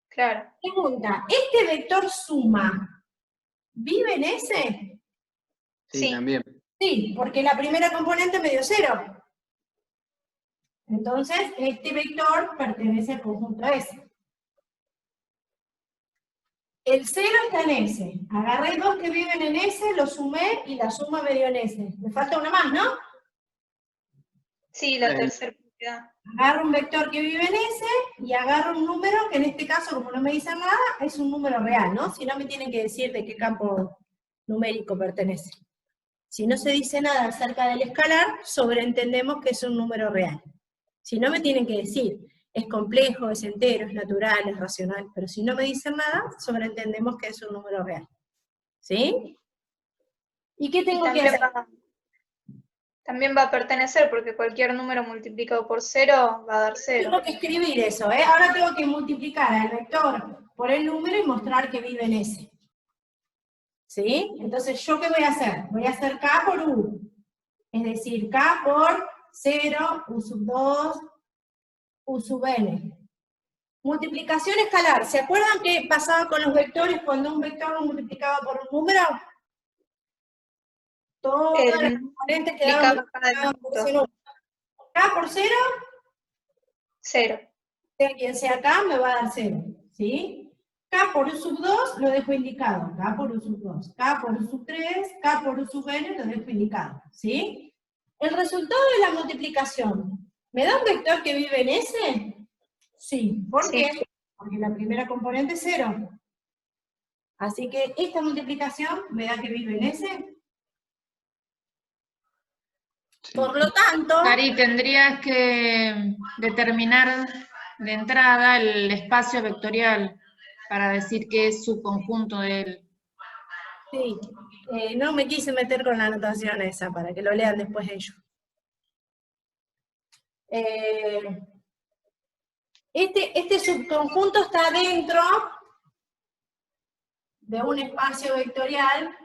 Claro. Pregunta, ¿este vector suma vive en S? Sí, también. Sí, porque la primera componente me dio 0. Entonces, este vector pertenece al conjunto S. El 0 está en S. Agarré dos que viven en S, lo sumé y la suma me dio en S. Me falta una más, ¿no? Sí, la tercera propiedad. Agarro un vector que vive en S y agarro un número que en este caso, como no me dicen nada, es un número real, ¿no? Si no me tienen que decir de qué campo numérico pertenece. Si no se dice nada acerca del escalar, sobreentendemos que es un número real. Si no me tienen que decir, es complejo, es entero, es natural, es racional, pero si no me dicen nada, sobreentendemos que es un número real. ¿Sí? ¿Y qué tengo que hacer? También va a pertenecer, porque cualquier número multiplicado por 0 va a dar 0. Tengo que escribir eso, ¿eh? Ahora tengo que multiplicar al vector por el número y mostrar que vive en ese. ¿Sí? Entonces, ¿yo qué voy a hacer? Voy a hacer K por U. Es decir, K por 0, U sub 2, U sub n. Multiplicación escalar. ¿Se acuerdan qué pasaba con los vectores cuando un vector lo multiplicaba por un número? Todas las componentes quedaban multiplicadas por ese número. K por 0, 0. Sea quien sea K, me va a dar 0. ¿Sí? K por U sub 2 lo dejo indicado. K por U sub 2. K por U sub 3, K por U sub n lo dejo indicado. ¿Sí? El resultado de la multiplicación, ¿me da un vector que vive en S? Sí. ¿Por qué? Porque la primera componente es 0. Así que esta multiplicación me da que vive en S. Sí. Por lo tanto... Cari, tendrías que determinar de entrada el espacio vectorial para decir que es subconjunto de él. Sí, no me quise meter con la anotación esa, para que lo lean después ellos. Este subconjunto está dentro de un espacio vectorial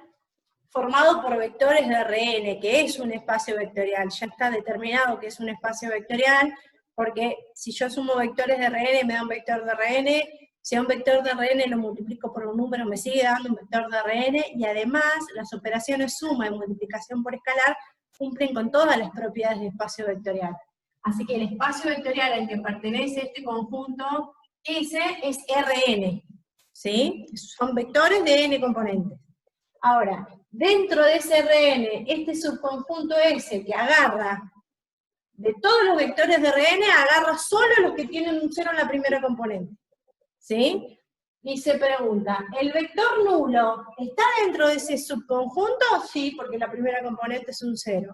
formado por vectores de Rn, que es un espacio vectorial. Ya está determinado que es un espacio vectorial, porque si yo sumo vectores de Rn me da un vector de Rn, si a un vector de Rn lo multiplico por un número me sigue dando un vector de Rn, y además las operaciones suma y multiplicación por escalar cumplen con todas las propiedades de espacio vectorial. Así que el espacio vectorial al que pertenece este conjunto S es Rn, ¿sí? Son vectores de n componentes. Ahora, dentro de ese Rn, este subconjunto S que agarra, de todos los vectores de Rn, agarra solo los que tienen un 0 en la primera componente, ¿sí? Y se pregunta, ¿el vector nulo está dentro de ese subconjunto? Sí, porque la primera componente es un 0.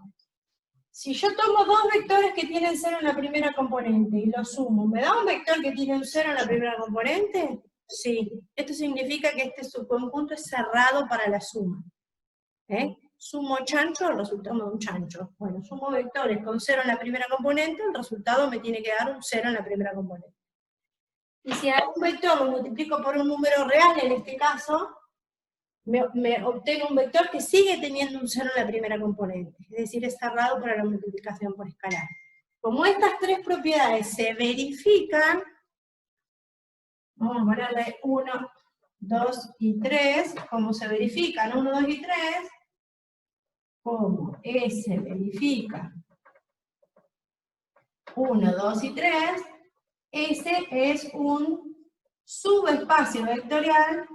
Si yo tomo dos vectores que tienen 0 en la primera componente y los sumo, ¿me da un vector que tiene un 0 en la primera componente? Sí. Esto significa que este subconjunto es cerrado para la suma. Sumo chancho, el resultado me da un chancho. Bueno, sumo vectores con 0 en la primera componente, el resultado me tiene que dar un 0 en la primera componente. Y si a un vector lo multiplico por un número real, en este caso, me obtengo un vector que sigue teniendo un 0 en la primera componente, es decir, es cerrado para la multiplicación por escalar. Como estas tres propiedades se verifican, vamos a ponerle 1, 2 y 3, como se verifican 1, 2 y 3, como S verifica 1, 2 y 3, S es un subespacio vectorial,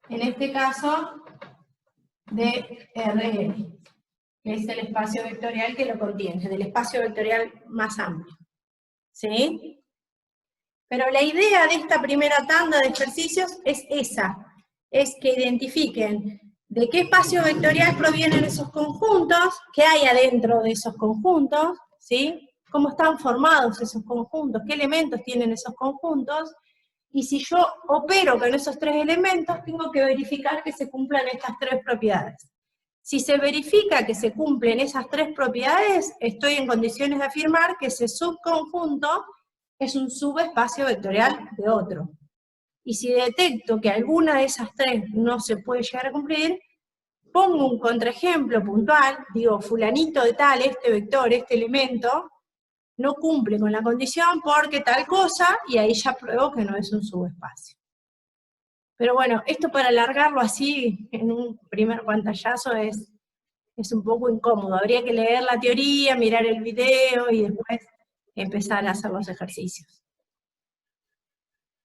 en este caso, de Rn, que es el espacio vectorial que lo contiene, del espacio vectorial más amplio. ¿Sí? Pero la idea de esta primera tanda de ejercicios es esa, es que identifiquen de qué espacio vectorial provienen esos conjuntos, qué hay adentro de esos conjuntos, ¿sí? Cómo están formados esos conjuntos, qué elementos tienen esos conjuntos, y si yo opero con esos tres elementos, tengo que verificar que se cumplan estas tres propiedades. Si se verifica que se cumplen esas tres propiedades, estoy en condiciones de afirmar que ese subconjunto es un subespacio vectorial de otro. Y si detecto que alguna de esas tres no se puede llegar a cumplir, pongo un contraejemplo puntual, digo, fulanito de tal, este vector, este elemento, no cumple con la condición porque tal cosa, y ahí ya pruebo que no es un subespacio. Pero bueno, esto para alargarlo así en un primer pantallazo es un poco incómodo. Habría que leer la teoría, mirar el video y después empezar a hacer los ejercicios.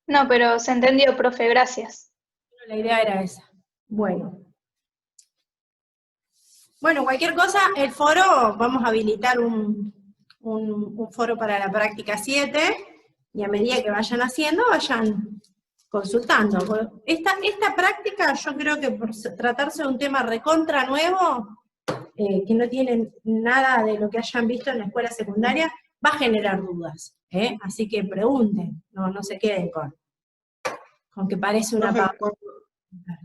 No, pero se entendió, profe, gracias. La idea era esa. Bueno, cualquier cosa, el foro, vamos a habilitar un foro para la práctica 7, y a medida que vayan haciendo, vayan consultando. Esta práctica, yo creo que por tratarse de un tema recontra nuevo, que no tienen nada de lo que hayan visto en la escuela secundaria, va a generar dudas. Así que pregunten, no se queden con que parece una pauta.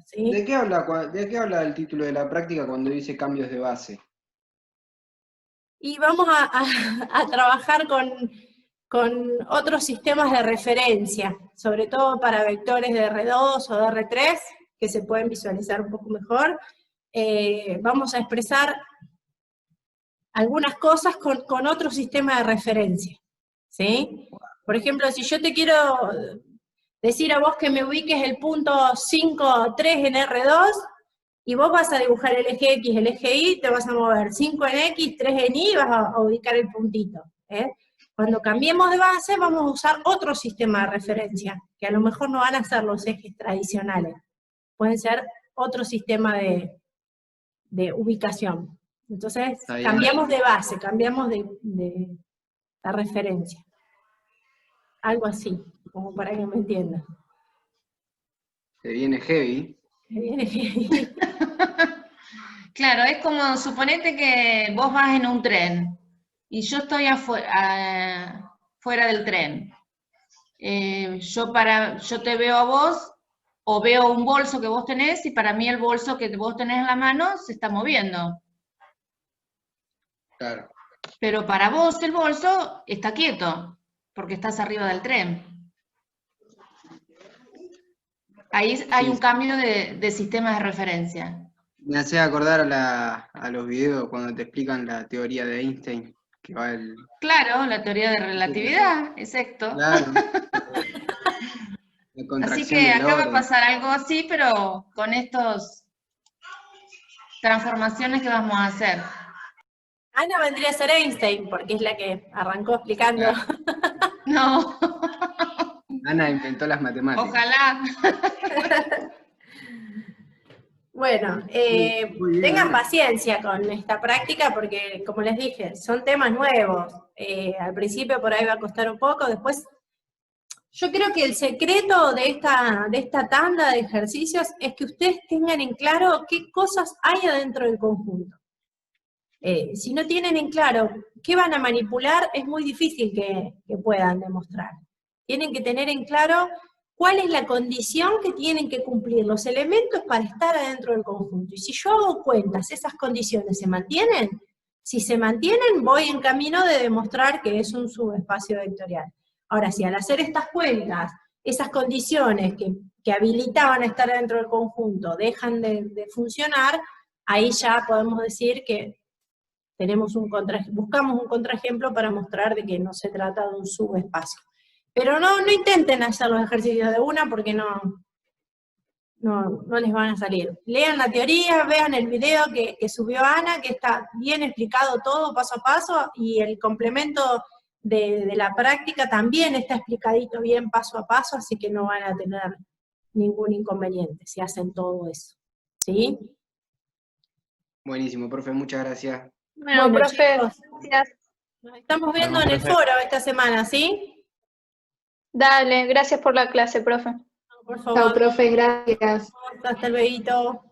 ¿Sí? ¿De qué habla el título de la práctica cuando dice cambios de base? Y vamos a trabajar con otros sistemas de referencia, sobre todo para vectores de R2 o de R3, que se pueden visualizar un poco mejor. Vamos a expresar algunas cosas con otro sistema de referencia, ¿sí? Por ejemplo, si yo te quiero decir a vos que me ubiques el punto 5, 3 en R2, y vos vas a dibujar el eje X, el eje Y, te vas a mover 5 en X, 3 en Y, vas a ubicar el puntito. Cuando cambiemos de base, vamos a usar otro sistema de referencia, que a lo mejor no van a ser los ejes tradicionales, pueden ser otro sistema de ubicación. Entonces, cambiamos de base, cambiamos de la referencia. Algo así, como para que me entiendan. Se viene heavy. Se viene heavy. Claro, es como, suponete que vos vas en un tren y yo estoy fuera del tren. Yo te veo a vos, o veo un bolso que vos tenés, y para mí el bolso que vos tenés en la mano se está moviendo. Claro. Pero para vos el bolso está quieto, porque estás arriba del tren. Ahí hay un cambio de sistema de referencia. Me hace acordar a los videos cuando te explican la teoría de Einstein, que va el... Claro, la teoría de relatividad, exacto. Claro. La Así contracción que del acá va a orden. pasar algo así, pero con estas transformaciones que vamos a hacer. Ana vendría a ser Einstein, porque es la que arrancó explicando. No, Ana inventó las matemáticas. ojalá. Bueno, Muy bien, tengan Ana. paciencia con esta práctica porque, como les dije, son temas nuevos. Al principio por ahí va a costar un poco, después yo creo que el secreto de esta tanda de ejercicios es que ustedes tengan en claro qué cosas hay adentro del conjunto. Si no tienen en claro qué van a manipular, es muy difícil que puedan demostrar. Tienen que tener en claro cuál es la condición que tienen que cumplir los elementos para estar adentro del conjunto. Y si yo hago cuentas, ¿esas condiciones se mantienen? Si se mantienen, voy en camino de demostrar que es un subespacio vectorial. Ahora, si al hacer estas cuentas, esas condiciones que habilitaban a estar dentro del conjunto dejan de funcionar, ahí ya podemos decir que buscamos un contraejemplo para mostrar de que no se trata de un subespacio. Pero no intenten hacer los ejercicios de una porque no les van a salir. Lean la teoría, vean el video que subió Ana, que está bien explicado todo paso a paso, y el complemento de la práctica también está explicadito bien paso a paso, así que no van a tener ningún inconveniente si hacen todo eso. ¿Sí? Buenísimo, profe, muchas gracias. Bueno, profe, chicos, gracias. nos estamos viendo Bueno, en el profe. foro esta semana, ¿sí? Dale, gracias por la clase, profe. Por Chao, favor, profe, gracias. hasta luego.